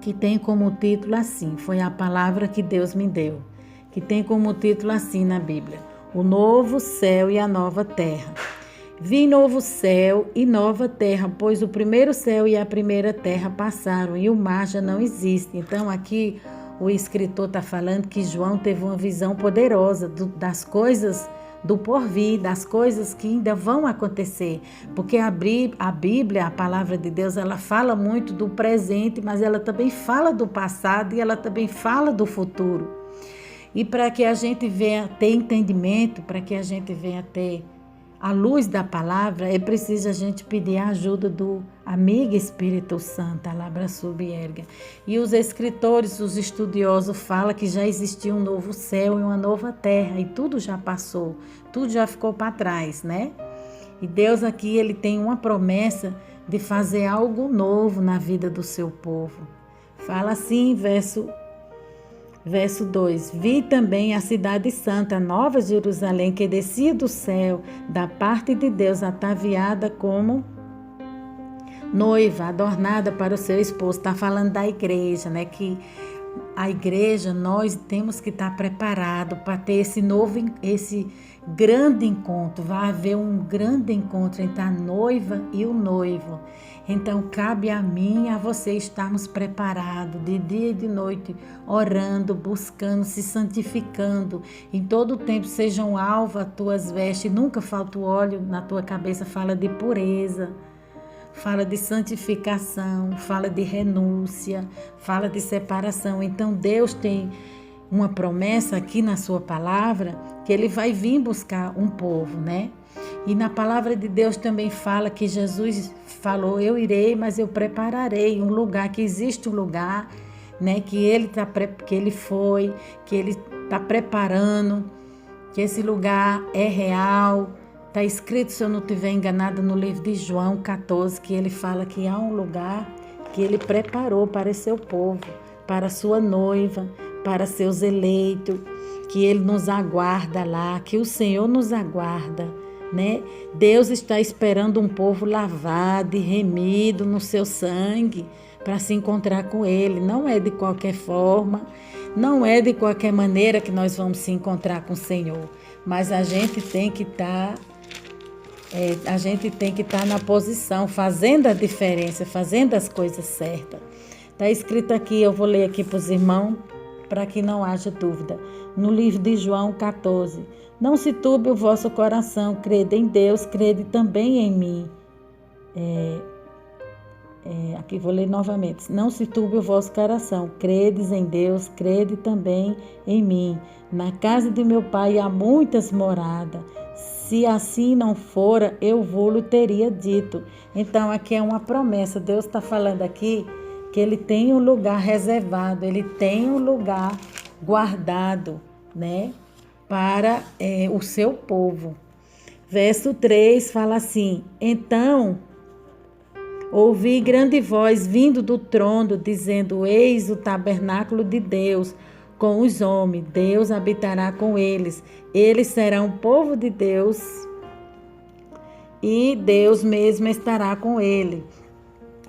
que tem como título assim, foi a palavra que Deus me deu, que tem como título assim na Bíblia: o novo céu e a nova terra. Vi novo céu e nova terra, pois o primeiro céu e a primeira terra passaram e o mar já não existe. Então aqui o escritor está falando que João teve uma visão poderosa das coisas do porvir, das coisas que ainda vão acontecer, porque a Bíblia, a palavra de Deus, ela fala muito do presente, mas ela também fala do passado e ela também fala do futuro. E para que a gente venha ter entendimento, para que a gente venha ter a luz da palavra, é preciso a gente pedir a ajuda do amigo Espírito Santo, Alabra Subierga. E os escritores, os estudiosos falam que já existia um novo céu e uma nova terra, e tudo já passou, tudo já ficou para trás, né? E Deus aqui, ele tem uma promessa de fazer algo novo na vida do seu povo. Fala assim, verso 2, vi também a cidade santa, Nova Jerusalém, que descia do céu, da parte de Deus, ataviada como noiva, adornada para o seu esposo. Está falando da igreja, né? Que a igreja, nós temos que estar preparados para ter esse grande encontro. Vai haver um grande encontro entre a noiva e o noivo. Então, cabe a mim e a você estarmos preparados de dia e de noite, orando, buscando, se santificando. Em todo o tempo sejam alvas as tuas vestes, nunca falta o óleo na tua cabeça. Fala de pureza, fala de santificação, fala de renúncia, fala de separação. Então, Deus tem uma promessa aqui na sua palavra, que Ele vai vir buscar um povo, né? E na palavra de Deus também fala que Jesus falou, eu irei, mas eu prepararei um lugar, que existe um lugar, né, que ele está preparando, que esse lugar é real. Está escrito, se eu não estiver enganada, no livro de João 14, que ele fala que há um lugar que ele preparou para seu povo, para sua noiva, para seus eleitos, que ele nos aguarda lá, que o Senhor nos aguarda, né? Deus está esperando um povo lavado e remido no seu sangue para se encontrar com Ele. Não é de qualquer forma, não é de qualquer maneira que nós vamos se encontrar com o Senhor, mas a gente tem que estar na posição, fazendo a diferença, fazendo as coisas certas. Está escrito aqui, eu vou ler aqui para os irmãos, para que não haja dúvida. No livro de João 14, não se turbe o vosso coração, crede em Deus, crede também em mim. Aqui vou ler novamente. Não se turbe o vosso coração, credes em Deus, crede também em mim. Na casa de meu pai há muitas moradas. Se assim não fora, eu vou-lhe teria dito. Então aqui é uma promessa. Deus está falando aqui que Ele tem um lugar reservado, Ele tem um lugar guardado, né, para o seu povo. Verso 3 fala assim, então ouvi grande voz vindo do trono, dizendo, eis o tabernáculo de Deus com os homens, Deus habitará com eles, eles serão povo de Deus e Deus mesmo estará com ele.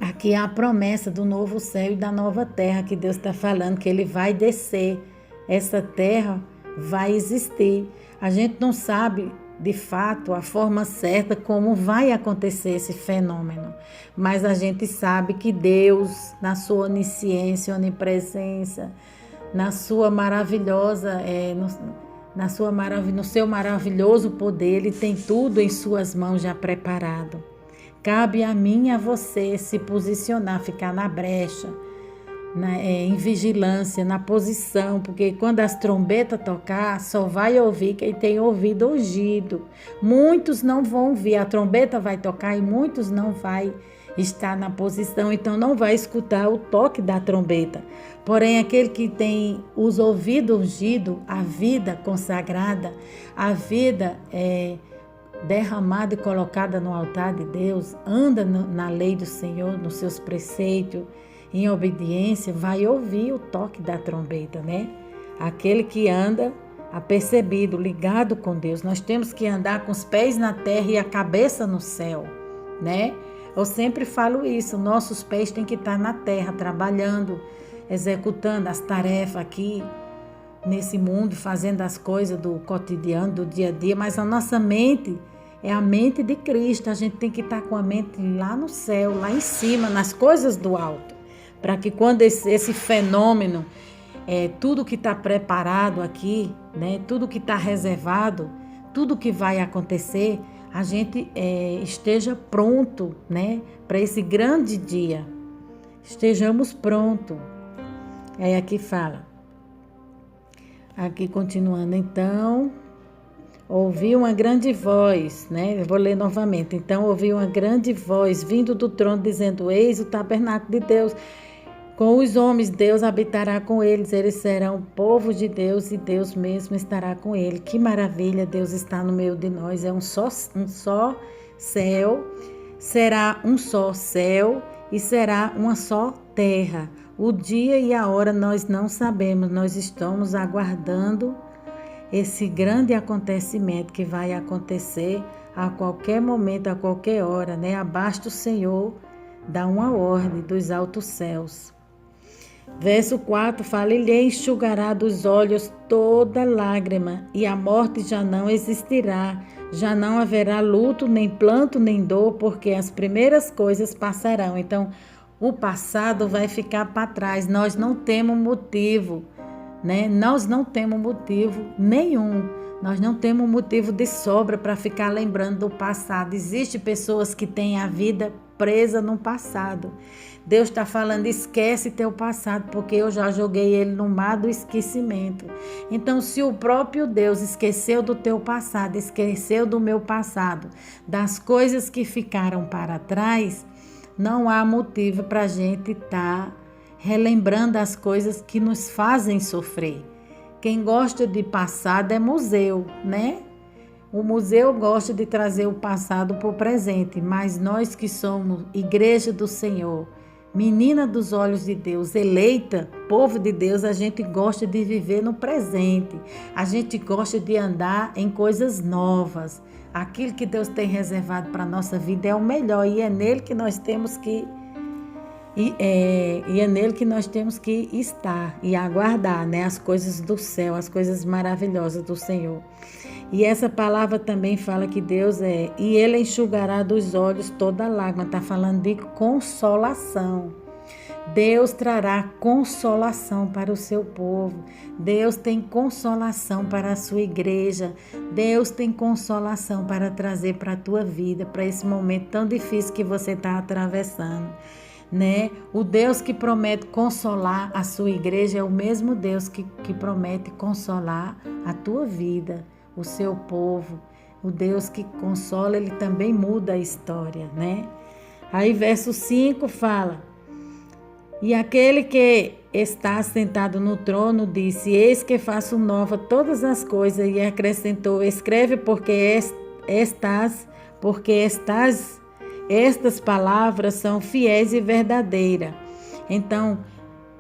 Aqui é a promessa do novo céu e da nova terra que Deus está falando, que Ele vai descer, essa terra vai existir. A gente não sabe de fato a forma certa como vai acontecer esse fenômeno, mas a gente sabe que Deus, na sua onisciência, onipresença, na sua maravilhosa, no seu maravilhoso poder, Ele tem tudo em suas mãos já preparado. Cabe a mim e a você se posicionar, ficar na brecha, em vigilância, na posição, porque quando as trombetas tocar, só vai ouvir quem tem ouvido ungido. Muitos não vão ouvir, a trombeta vai tocar e muitos não vai estar na posição, então não vai escutar o toque da trombeta. Porém, aquele que tem os ouvidos ungidos, a vida consagrada, a vida derramada e colocada no altar de Deus, anda na lei do Senhor, nos seus preceitos, em obediência, vai ouvir o toque da trombeta, né? Aquele que anda apercebido, ligado com Deus. Nós temos que andar com os pés na terra e a cabeça no céu, né? Eu sempre falo isso, nossos pés têm que estar na terra, trabalhando, executando as tarefas aqui nesse mundo, fazendo as coisas do cotidiano, do dia a dia, mas a nossa mente é a mente de Cristo. A gente tem que estar com a mente lá no céu, lá em cima, nas coisas do alto, para que quando esse fenômeno tudo que está preparado aqui, né? Tudo que está reservado, tudo que vai acontecer, a gente esteja pronto, né? Para esse grande dia. Estejamos prontos. Aí aqui fala. Aqui continuando, então, ouvi uma grande voz, né? Eu vou ler novamente. Então, ouvi uma grande voz vindo do trono, dizendo: Eis o tabernáculo de Deus. Com os homens, Deus habitará com eles. Eles serão povo de Deus e Deus mesmo estará com ele. Que maravilha, Deus está no meio de nós. É um só céu, será um só céu e será uma só terra. O dia e a hora nós não sabemos, nós estamos aguardando esse grande acontecimento que vai acontecer a qualquer momento, a qualquer hora, né? Abaixo o Senhor dá uma ordem dos altos céus. Verso 4 fala: Ele enxugará dos olhos toda lágrima, e a morte já não existirá. Já não haverá luto, nem planto, nem dor, porque as primeiras coisas passarão. Então, o passado vai ficar para trás. Nós não temos motivo, né? Nós não temos motivo nenhum. Nós não temos motivo de sobra para ficar lembrando do passado. Existem pessoas que têm a vida presa no passado. Deus está falando: esquece teu passado, porque eu já joguei ele no mar do esquecimento. Então, se o próprio Deus esqueceu do teu passado, esqueceu do meu passado, das coisas que ficaram para trás, não há motivo para a gente estar relembrando as coisas que nos fazem sofrer. Quem gosta de passado é museu, né? O museu gosta de trazer o passado para o presente, mas nós que somos igreja do Senhor, menina dos olhos de Deus, eleita, povo de Deus, a gente gosta de viver no presente. A gente gosta de andar em coisas novas. Aquilo que Deus tem reservado para a nossa vida é o melhor e é nele que nós temos que é nele que nós temos que estar e aguardar, né? As coisas do céu, as coisas maravilhosas do Senhor. E essa palavra também fala que Deus e Ele enxugará dos olhos toda lágrima. Está falando de consolação. Deus trará consolação para o seu povo. Deus tem consolação para a sua igreja. Deus tem consolação para trazer para a tua vida, para esse momento tão difícil que você está atravessando, né? O Deus que promete consolar a sua igreja é o mesmo Deus que promete consolar a tua vida, o seu povo. O Deus que consola, ele também muda a história, né? Aí verso 5 fala: E aquele que está sentado no trono disse: Eis que faço nova todas as coisas. E acrescentou: Escreve, porque estas palavras são fiéis e verdadeiras. Então,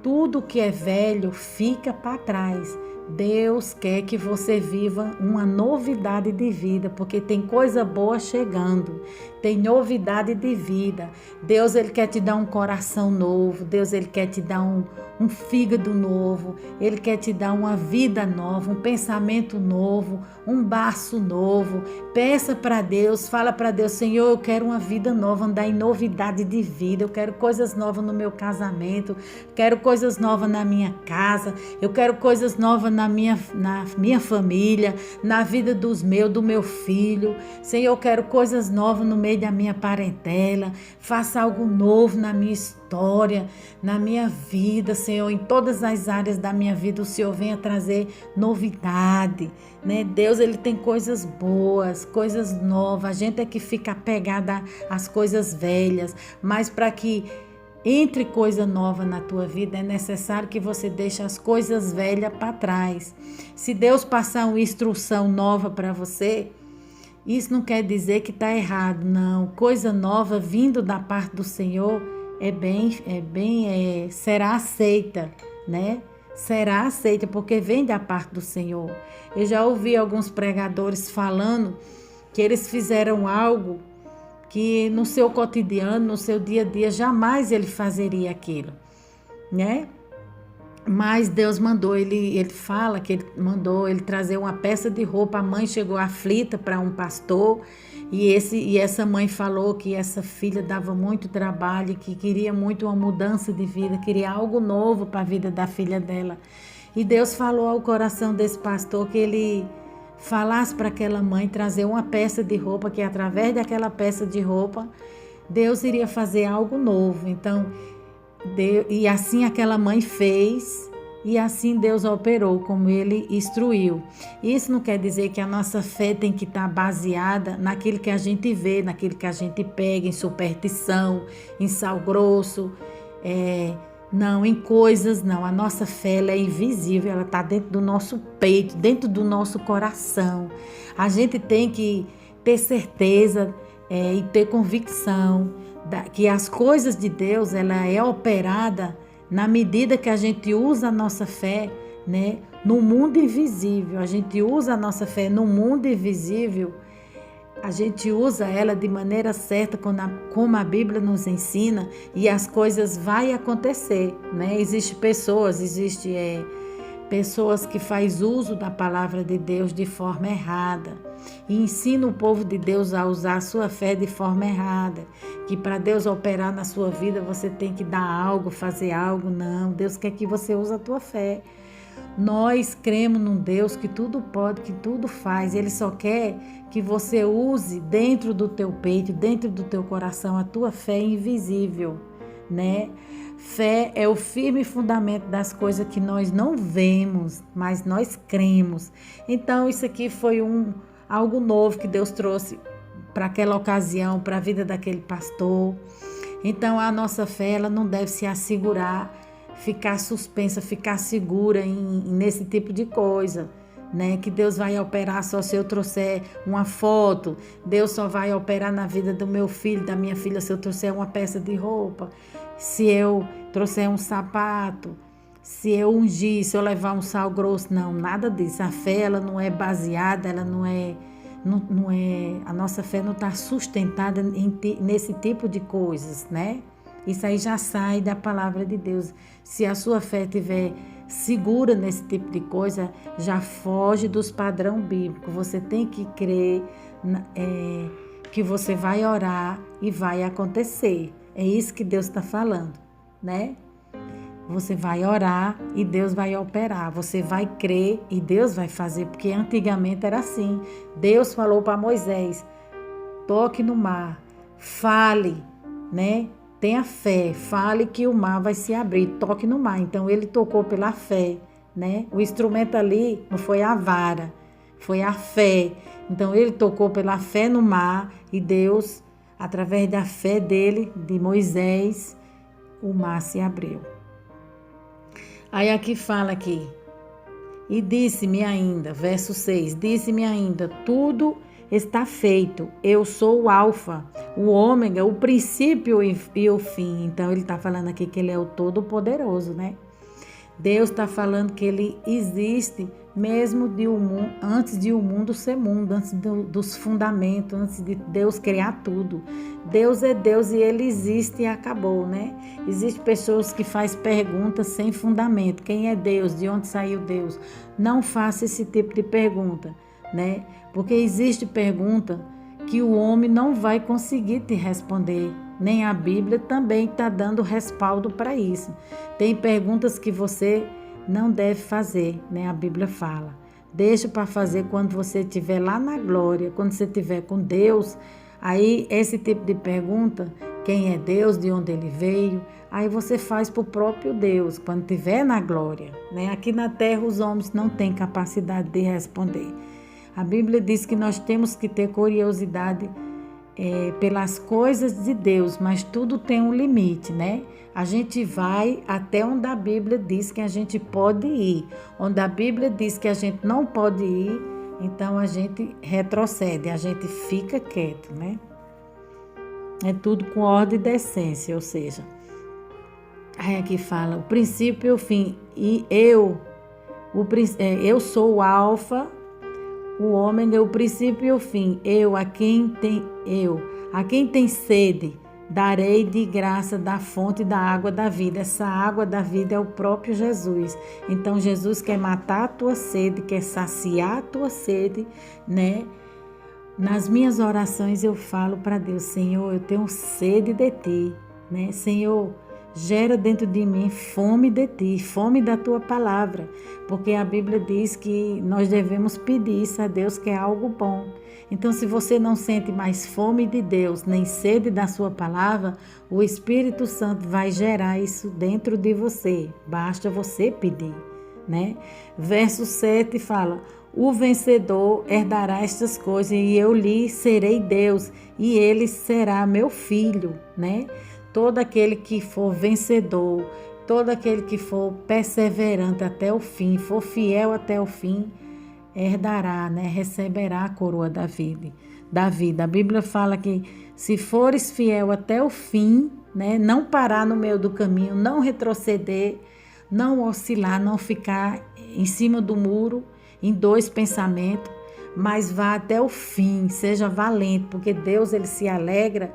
tudo que é velho fica para trás. Deus quer que você viva uma novidade de vida, porque tem coisa boa chegando, tem novidade de vida. Deus, ele quer te dar um coração novo, Deus, ele quer te dar um fígado novo, ele quer te dar uma vida nova, um pensamento novo, um baço novo. Peça para Deus, fala para Deus: Senhor, eu quero uma vida nova, andar em novidade de vida, eu quero coisas novas no meu casamento, quero coisas novas na minha casa, eu quero coisas novas na minha família, na vida do meu filho. Senhor, eu quero coisas novas no meio da minha parentela. Faça algo novo na minha história, na minha vida, Senhor. Em todas as áreas da minha vida, o Senhor venha trazer novidade, né? Deus, ele tem coisas boas, coisas novas. A gente é que fica apegada às coisas velhas, mas para que entre coisa nova na tua vida, é necessário que você deixe as coisas velhas para trás. Se Deus passar uma instrução nova para você, isso não quer dizer que está errado, não. Coisa nova vindo da parte do Senhor será aceita, né? Será aceita, porque vem da parte do Senhor. Eu já ouvi alguns pregadores falando que eles fizeram algo que no seu cotidiano, no seu dia a dia, jamais ele fazeria aquilo, né? Mas Deus mandou, ele fala que ele mandou ele trazer uma peça de roupa. A mãe chegou aflita para um pastor e essa mãe falou que essa filha dava muito trabalho, que queria muito uma mudança de vida, queria algo novo para a vida da filha dela. E Deus falou ao coração desse pastor que ele falasse para aquela mãe trazer uma peça de roupa, que através daquela peça de roupa, Deus iria fazer algo novo. Então, e assim aquela mãe fez, e assim Deus operou, como ele instruiu. Isso não quer dizer que a nossa fé tem que estar baseada naquilo que a gente vê, naquilo que a gente pega, em superstição, em sal grosso, não, em coisas não. A nossa fé ela é invisível, ela está dentro do nosso peito, dentro do nosso coração. A gente tem que ter certeza e ter convicção que as coisas de Deus ela é operada na medida que a gente usa a nossa fé, né, no mundo invisível. A gente usa a nossa fé no mundo invisível. A gente usa ela de maneira certa, como a Bíblia nos ensina, e as coisas vão acontecer, né? Existem pessoas que fazem uso da palavra de Deus de forma errada e ensina o povo de Deus a usar a sua fé de forma errada, que para Deus operar na sua vida você tem que dar algo, fazer algo. Não, Deus quer que você use a tua fé. Nós cremos num Deus que tudo pode, que tudo faz. Ele só quer que você use dentro do teu peito, dentro do teu coração, a tua fé invisível, né? Fé é o firme fundamento das coisas que nós não vemos, mas nós cremos. Então, isso aqui foi algo novo que Deus trouxe para aquela ocasião, para a vida daquele pastor. Então, a nossa fé ela não deve se assegurar, ficar suspensa, ficar segura nesse tipo de coisa, né? Que Deus vai operar só se eu trouxer uma foto, Deus só vai operar na vida do meu filho, da minha filha, se eu trouxer uma peça de roupa, se eu trouxer um sapato, se eu ungir, se eu levar um sal grosso. Não, nada disso. A fé ela não é baseada, ela não é, a nossa fé não está sustentada nesse tipo de coisas, né? Isso aí já sai da palavra de Deus. Se a sua fé estiver segura nesse tipo de coisa, já foge dos padrões bíblicos. Você tem que crer que você vai orar e vai acontecer. É isso que Deus está falando, né? Você vai orar e Deus vai operar. Você vai crer e Deus vai fazer, porque antigamente era assim. Deus falou para Moisés: toque no mar, fale, né? Tenha fé, fale que o mar vai se abrir, toque no mar. Então ele tocou pela fé, né? O instrumento ali não foi a vara, foi a fé. Então ele tocou pela fé no mar e Deus, através da fé dele, de Moisés, o mar se abriu. Aí aqui fala aqui: e disse-me ainda, verso 6, disse-me ainda, tudo está feito, eu sou o alfa, o ômega, o princípio e o fim. Então ele está falando aqui que ele é o todo-poderoso, né? Deus está falando que ele existe mesmo antes de o mundo ser mundo, antes dos fundamentos, antes de Deus criar tudo. Deus é Deus e ele existe e acabou, né? Existem pessoas que fazem perguntas sem fundamento. Quem é Deus? De onde saiu Deus? Não faça esse tipo de pergunta, né? Porque existe pergunta que o homem não vai conseguir te responder. Nem a Bíblia também está dando respaldo para isso. Tem perguntas que você não deve fazer, né? A Bíblia fala. Deixa para fazer quando você estiver lá na glória, quando você estiver com Deus. Aí esse tipo de pergunta, quem é Deus, de onde ele veio, aí você faz para o próprio Deus, quando estiver na glória, né? Aqui na terra os homens não têm capacidade de responder. A Bíblia diz que nós temos que ter curiosidade pelas coisas de Deus, mas tudo tem um limite, né? A gente vai até onde a Bíblia diz que a gente pode ir. Onde a Bíblia diz que a gente não pode ir, então a gente retrocede, a gente fica quieto, né? É tudo com ordem e decência, ou seja, aí aqui fala o princípio e o fim, e eu sou o alfa, o ômega, o princípio e o fim. A quem tem sede, darei de graça da fonte da água da vida. Essa água da vida é o próprio Jesus. Então Jesus quer matar a tua sede, quer saciar a tua sede, né? Nas minhas orações eu falo para Deus: Senhor, eu tenho sede de ti, né? Senhor, gera dentro de mim fome de ti, fome da tua palavra, porque a Bíblia diz que nós devemos pedir isso a Deus, que é algo bom. Então, se você não sente mais fome de Deus, nem sede da sua palavra, o Espírito Santo vai gerar isso dentro de você. Basta você pedir, né? Verso 7 fala: o vencedor herdará estas coisas e eu lhe serei Deus e ele será meu filho, né? Todo aquele que for vencedor, todo aquele que for perseverante até o fim, for fiel até o fim, herdará, né? Receberá a coroa da vida. A Bíblia fala que se fores fiel até o fim, né? Não parar no meio do caminho, não retroceder, não oscilar, não ficar em cima do muro, em dois pensamentos, mas vá até o fim, seja valente, porque Deus ele se alegra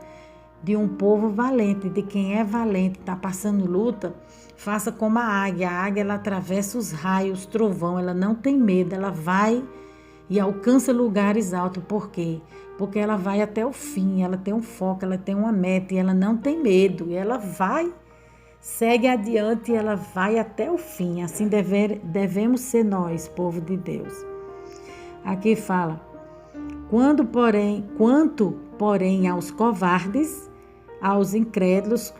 de um povo valente, de quem é valente, está passando luta. Faça como a águia. A águia ela atravessa os raios, trovão, ela não tem medo, ela vai e alcança lugares altos. Por quê? Porque ela vai até o fim, ela tem um foco, ela tem uma meta e ela não tem medo. E ela vai, segue adiante e ela vai até o fim. Assim devemos ser nós, povo de Deus. Aqui fala: quanto, porém, aos covardes, aos incrédulos,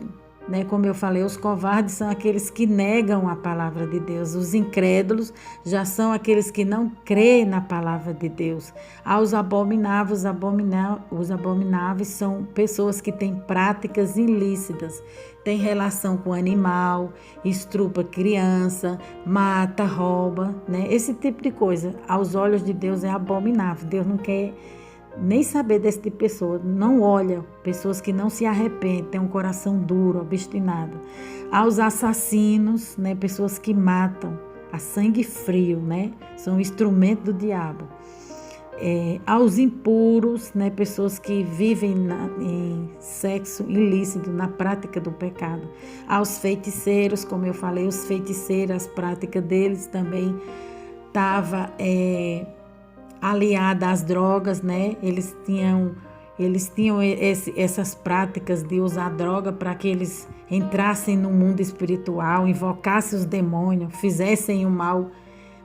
né? Como eu falei, os covardes são aqueles que negam a palavra de Deus. Os incrédulos já são aqueles que não creem na palavra de Deus. Aos abomináveis, os abomináveis são pessoas que têm práticas ilícitas, têm relação com animal, estrupa criança, mata, rouba, né? Esse tipo de coisa, aos olhos de Deus é abominável. Deus não quer nem saber desse tipo de pessoa, não olha, pessoas que não se arrependem, têm um coração duro, obstinado. Aos assassinos, né, pessoas que matam a sangue frio, né, são instrumento do diabo. Aos impuros, né, pessoas que vivem em sexo ilícito, na prática do pecado. Aos feiticeiros, como eu falei, os feiticeiros, as práticas deles também estava aliada às drogas, né? Eles tinham essas práticas de usar droga para que eles entrassem no mundo espiritual, invocassem os demônios, fizessem o mal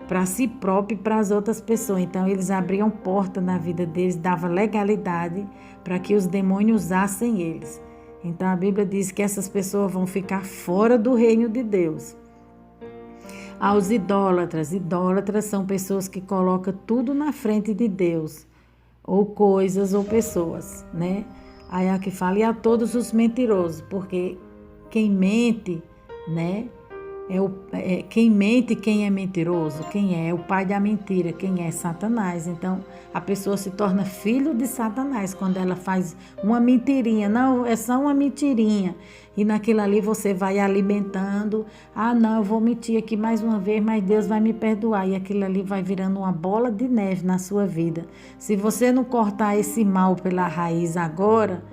para si próprio e para as outras pessoas. Então, eles abriam porta na vida deles, davam legalidade para que os demônios usassem eles. Então, a Bíblia diz que essas pessoas vão ficar fora do reino de Deus. Aos idólatras. Idólatras são pessoas que colocam tudo na frente de Deus, ou coisas ou pessoas, né? Aí aqui fala: e a todos os mentirosos, porque quem mente, né? Quem mente, quem é mentiroso, quem é o pai da mentira, quem é Satanás. Então, a pessoa se torna filho de Satanás quando ela faz uma mentirinha. Não, é só uma mentirinha. E naquilo ali você vai alimentando. Ah, não, eu vou mentir aqui mais uma vez, mas Deus vai me perdoar. E aquilo ali vai virando uma bola de neve na sua vida. Se você não cortar esse mal pela raiz agora,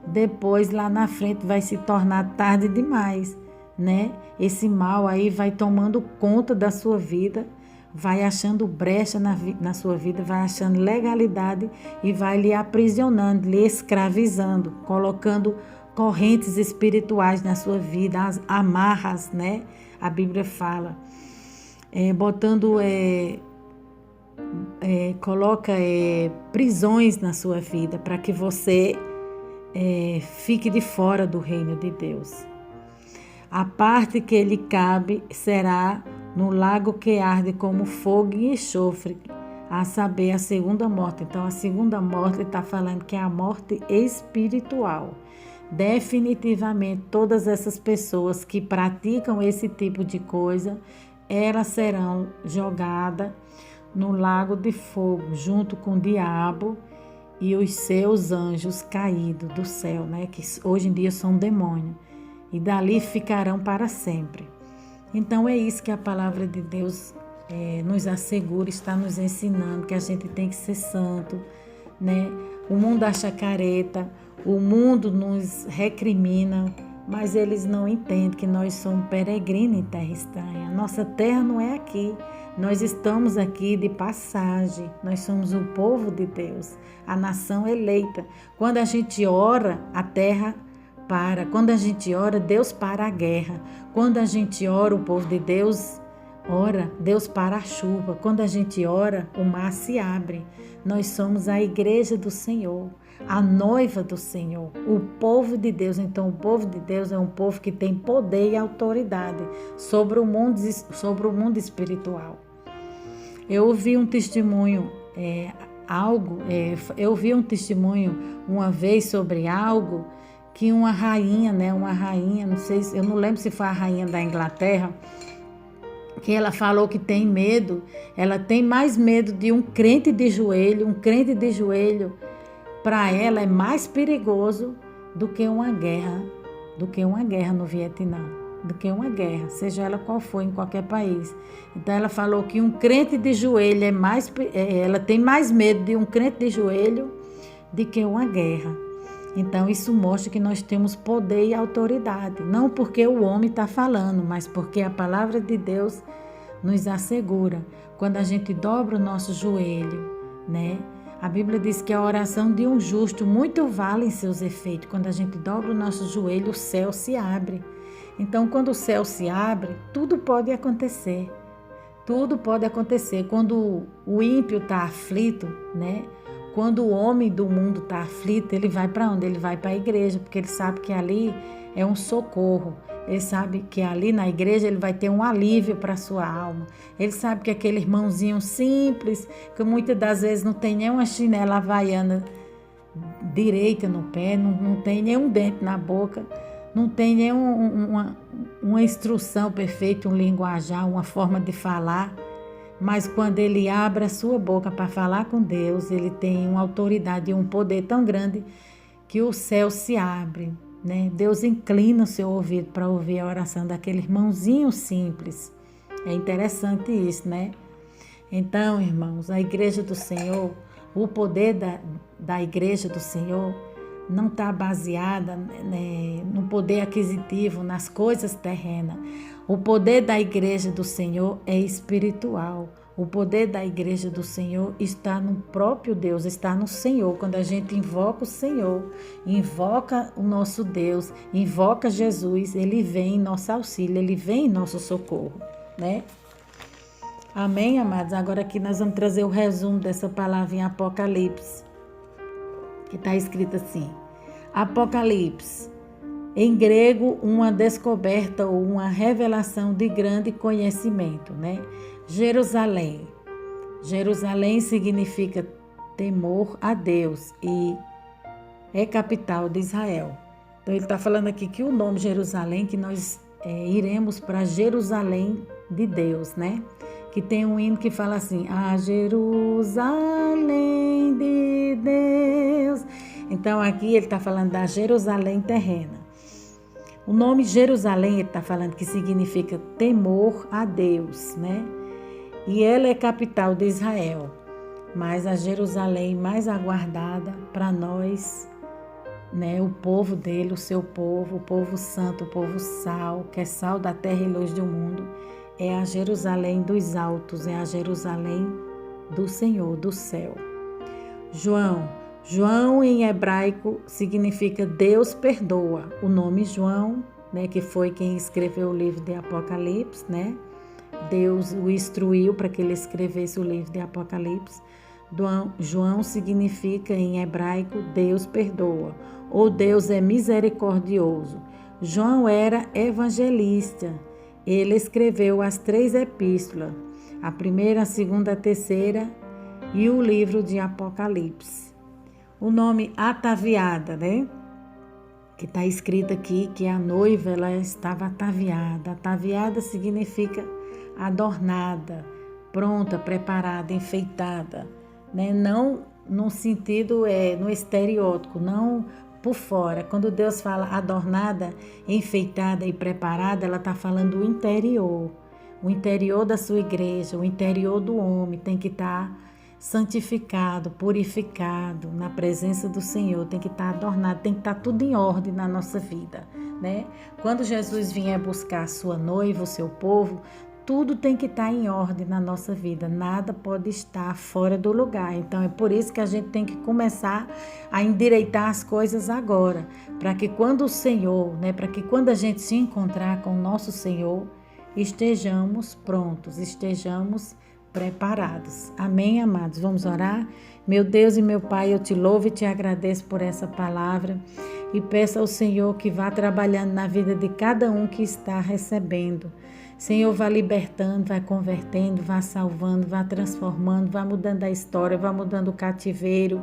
depois lá na frente vai se tornar tarde demais, né? Esse mal aí vai tomando conta da sua vida, vai achando brecha na sua vida, vai achando legalidade e vai lhe aprisionando, lhe escravizando, colocando correntes espirituais na sua vida, as amarras, né? A Bíblia fala, coloca prisões na sua vida para que você fique de fora do reino de Deus. A parte que lhe cabe será no lago que arde como fogo e enxofre, a saber, a segunda morte. Então, a segunda morte está falando que é a morte espiritual. Definitivamente, todas essas pessoas que praticam esse tipo de coisa, elas serão jogadas no lago de fogo, junto com o diabo e os seus anjos caídos do céu, né? Que hoje em dia são demônios. E dali ficarão para sempre. Então é isso que a palavra de Deus nos assegura, está nos ensinando, que a gente tem que ser santo, né? O mundo acha careta, o mundo nos recrimina, mas eles não entendem que nós somos peregrinos em terra estranha. Nossa terra não é aqui, nós estamos aqui de passagem, nós somos o povo de Deus, a nação eleita. Quando a gente ora, a terra para. Quando a gente ora, Deus para a guerra. Quando a gente ora, o povo de Deus ora, Deus para a chuva. Quando a gente ora, o mar se abre. Nós somos a igreja do Senhor, a noiva do Senhor, o povo de Deus. Então, o povo de Deus é um povo que tem poder e autoridade sobre o mundo espiritual. Eu ouvi um testemunho, eu vi um testemunho uma vez sobre algo que uma rainha, não sei, eu não lembro se foi a rainha da Inglaterra, que ela falou que tem medo, ela tem mais medo de um crente de joelho para ela é mais perigoso do que uma guerra no Vietnã, do que uma guerra, seja ela qual for, em qualquer país. Então ela falou que um crente de joelho ela tem mais medo de um crente de joelho do que uma guerra. Então isso mostra que nós temos poder e autoridade, não porque o homem está falando, mas porque a palavra de Deus nos assegura. Quando a gente dobra o nosso joelho, né? A Bíblia diz que a oração de um justo muito vale em seus efeitos. Quando a gente dobra o nosso joelho, o céu se abre. Então, quando o céu se abre, tudo pode acontecer. Tudo pode acontecer. Quando o ímpio está aflito, né? Quando o homem do mundo está aflito, ele vai para onde? Ele vai para a igreja, porque ele sabe que ali é um socorro. Ele sabe que ali na igreja ele vai ter um alívio para a sua alma. Ele sabe que aquele irmãozinho simples, que muitas das vezes não tem nem uma chinela havaiana direita no pé, não tem nenhum dente na boca, não tem nenhuma uma instrução perfeita, um linguajar, uma forma de falar. Mas quando ele abre a sua boca para falar com Deus, ele tem uma autoridade e um poder tão grande que o céu se abre, né? Deus inclina o seu ouvido para ouvir a oração daquele irmãozinho simples. É interessante isso, né? Então, irmãos, a igreja do Senhor, o poder da igreja do Senhor não está baseada, né, no poder aquisitivo, nas coisas terrenas. O poder da igreja do Senhor é espiritual. O poder da igreja do Senhor está no próprio Deus, está no Senhor. Quando a gente invoca o Senhor, invoca o nosso Deus, invoca Jesus, Ele vem em nosso auxílio, Ele vem em nosso socorro, né? Amém, amados? Agora aqui nós vamos trazer o resumo dessa palavra em Apocalipse, que está escrito assim: Apocalipse, em grego, uma descoberta ou uma revelação de grande conhecimento, né? Jerusalém. Jerusalém significa temor a Deus e é capital de Israel. Então ele está falando aqui que o nome Jerusalém, que nós iremos para Jerusalém de Deus, né? Que tem um hino que fala assim: a Jerusalém de Deus. Então aqui ele está falando da Jerusalém terrena. O nome Jerusalém, ele está falando que significa temor a Deus, né? E ela é capital de Israel, mas a Jerusalém mais aguardada para nós, né? O povo dele, o seu povo, o povo santo, o povo sal, que é sal da terra e luz do mundo, é a Jerusalém dos altos, é a Jerusalém do Senhor, do céu. João em hebraico significa Deus perdoa. O nome João, né, que foi quem escreveu o livro de Apocalipse, né? Deus o instruiu para que ele escrevesse o livro de Apocalipse. João significa em hebraico Deus perdoa, ou Deus é misericordioso. João era evangelista. Ele escreveu as 3 epístolas, a primeira, a segunda, a terceira e o livro de Apocalipse. O nome ataviada, né? Que está escrito aqui que a noiva ela estava ataviada. Ataviada significa adornada, pronta, preparada, enfeitada, né? Não no sentido no estereótipo, não por fora. Quando Deus fala adornada, enfeitada e preparada, ela está falando do interior. O interior da sua igreja, o interior do homem tem que estar santificado, purificado na presença do Senhor, tem que estar adornado, tem que estar tudo em ordem na nossa vida, né? Quando Jesus vier buscar a sua noiva, o seu povo, tudo tem que estar em ordem na nossa vida, nada pode estar fora do lugar. Então é por isso que a gente tem que começar a endireitar as coisas agora, para que quando o Senhor, para que quando a gente se encontrar com o nosso Senhor, estejamos prontos, estejamos preparados. Amém, amados? Vamos orar? Meu Deus e meu Pai, eu te louvo e te agradeço por essa palavra e peço ao Senhor que vá trabalhando na vida de cada um que está recebendo. Senhor, vá libertando, vá convertendo, vá salvando, vá transformando, vá mudando a história, vá mudando o cativeiro,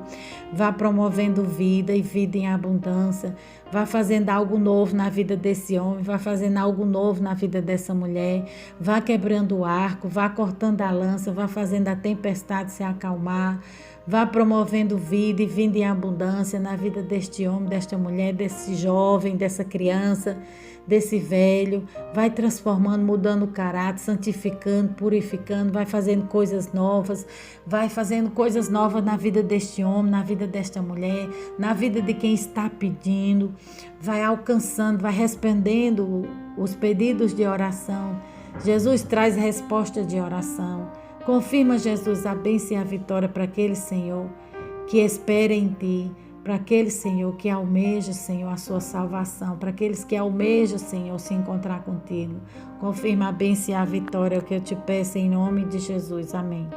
vá promovendo vida e vida em abundância, vá fazendo algo novo na vida desse homem, vá fazendo algo novo na vida dessa mulher, vá quebrando o arco, vá cortando a lança, vá fazendo a tempestade se acalmar, vá promovendo vida e vida em abundância na vida deste homem, desta mulher, desse jovem, dessa criança, desse velho, vai transformando, mudando o caráter, santificando, purificando, vai fazendo coisas novas na vida deste homem, na vida desta mulher, na vida de quem está pedindo, vai alcançando, vai respondendo os pedidos de oração. Jesus traz resposta de oração. Confirma, Jesus, a bênção e a vitória para aquele Senhor que espera em Ti, para aquele Senhor que almeja, Senhor, a sua salvação, para aqueles que almejam, Senhor, se encontrar contigo. Confirma a bênção e a vitória, é o que eu te peço em nome de Jesus. Amém.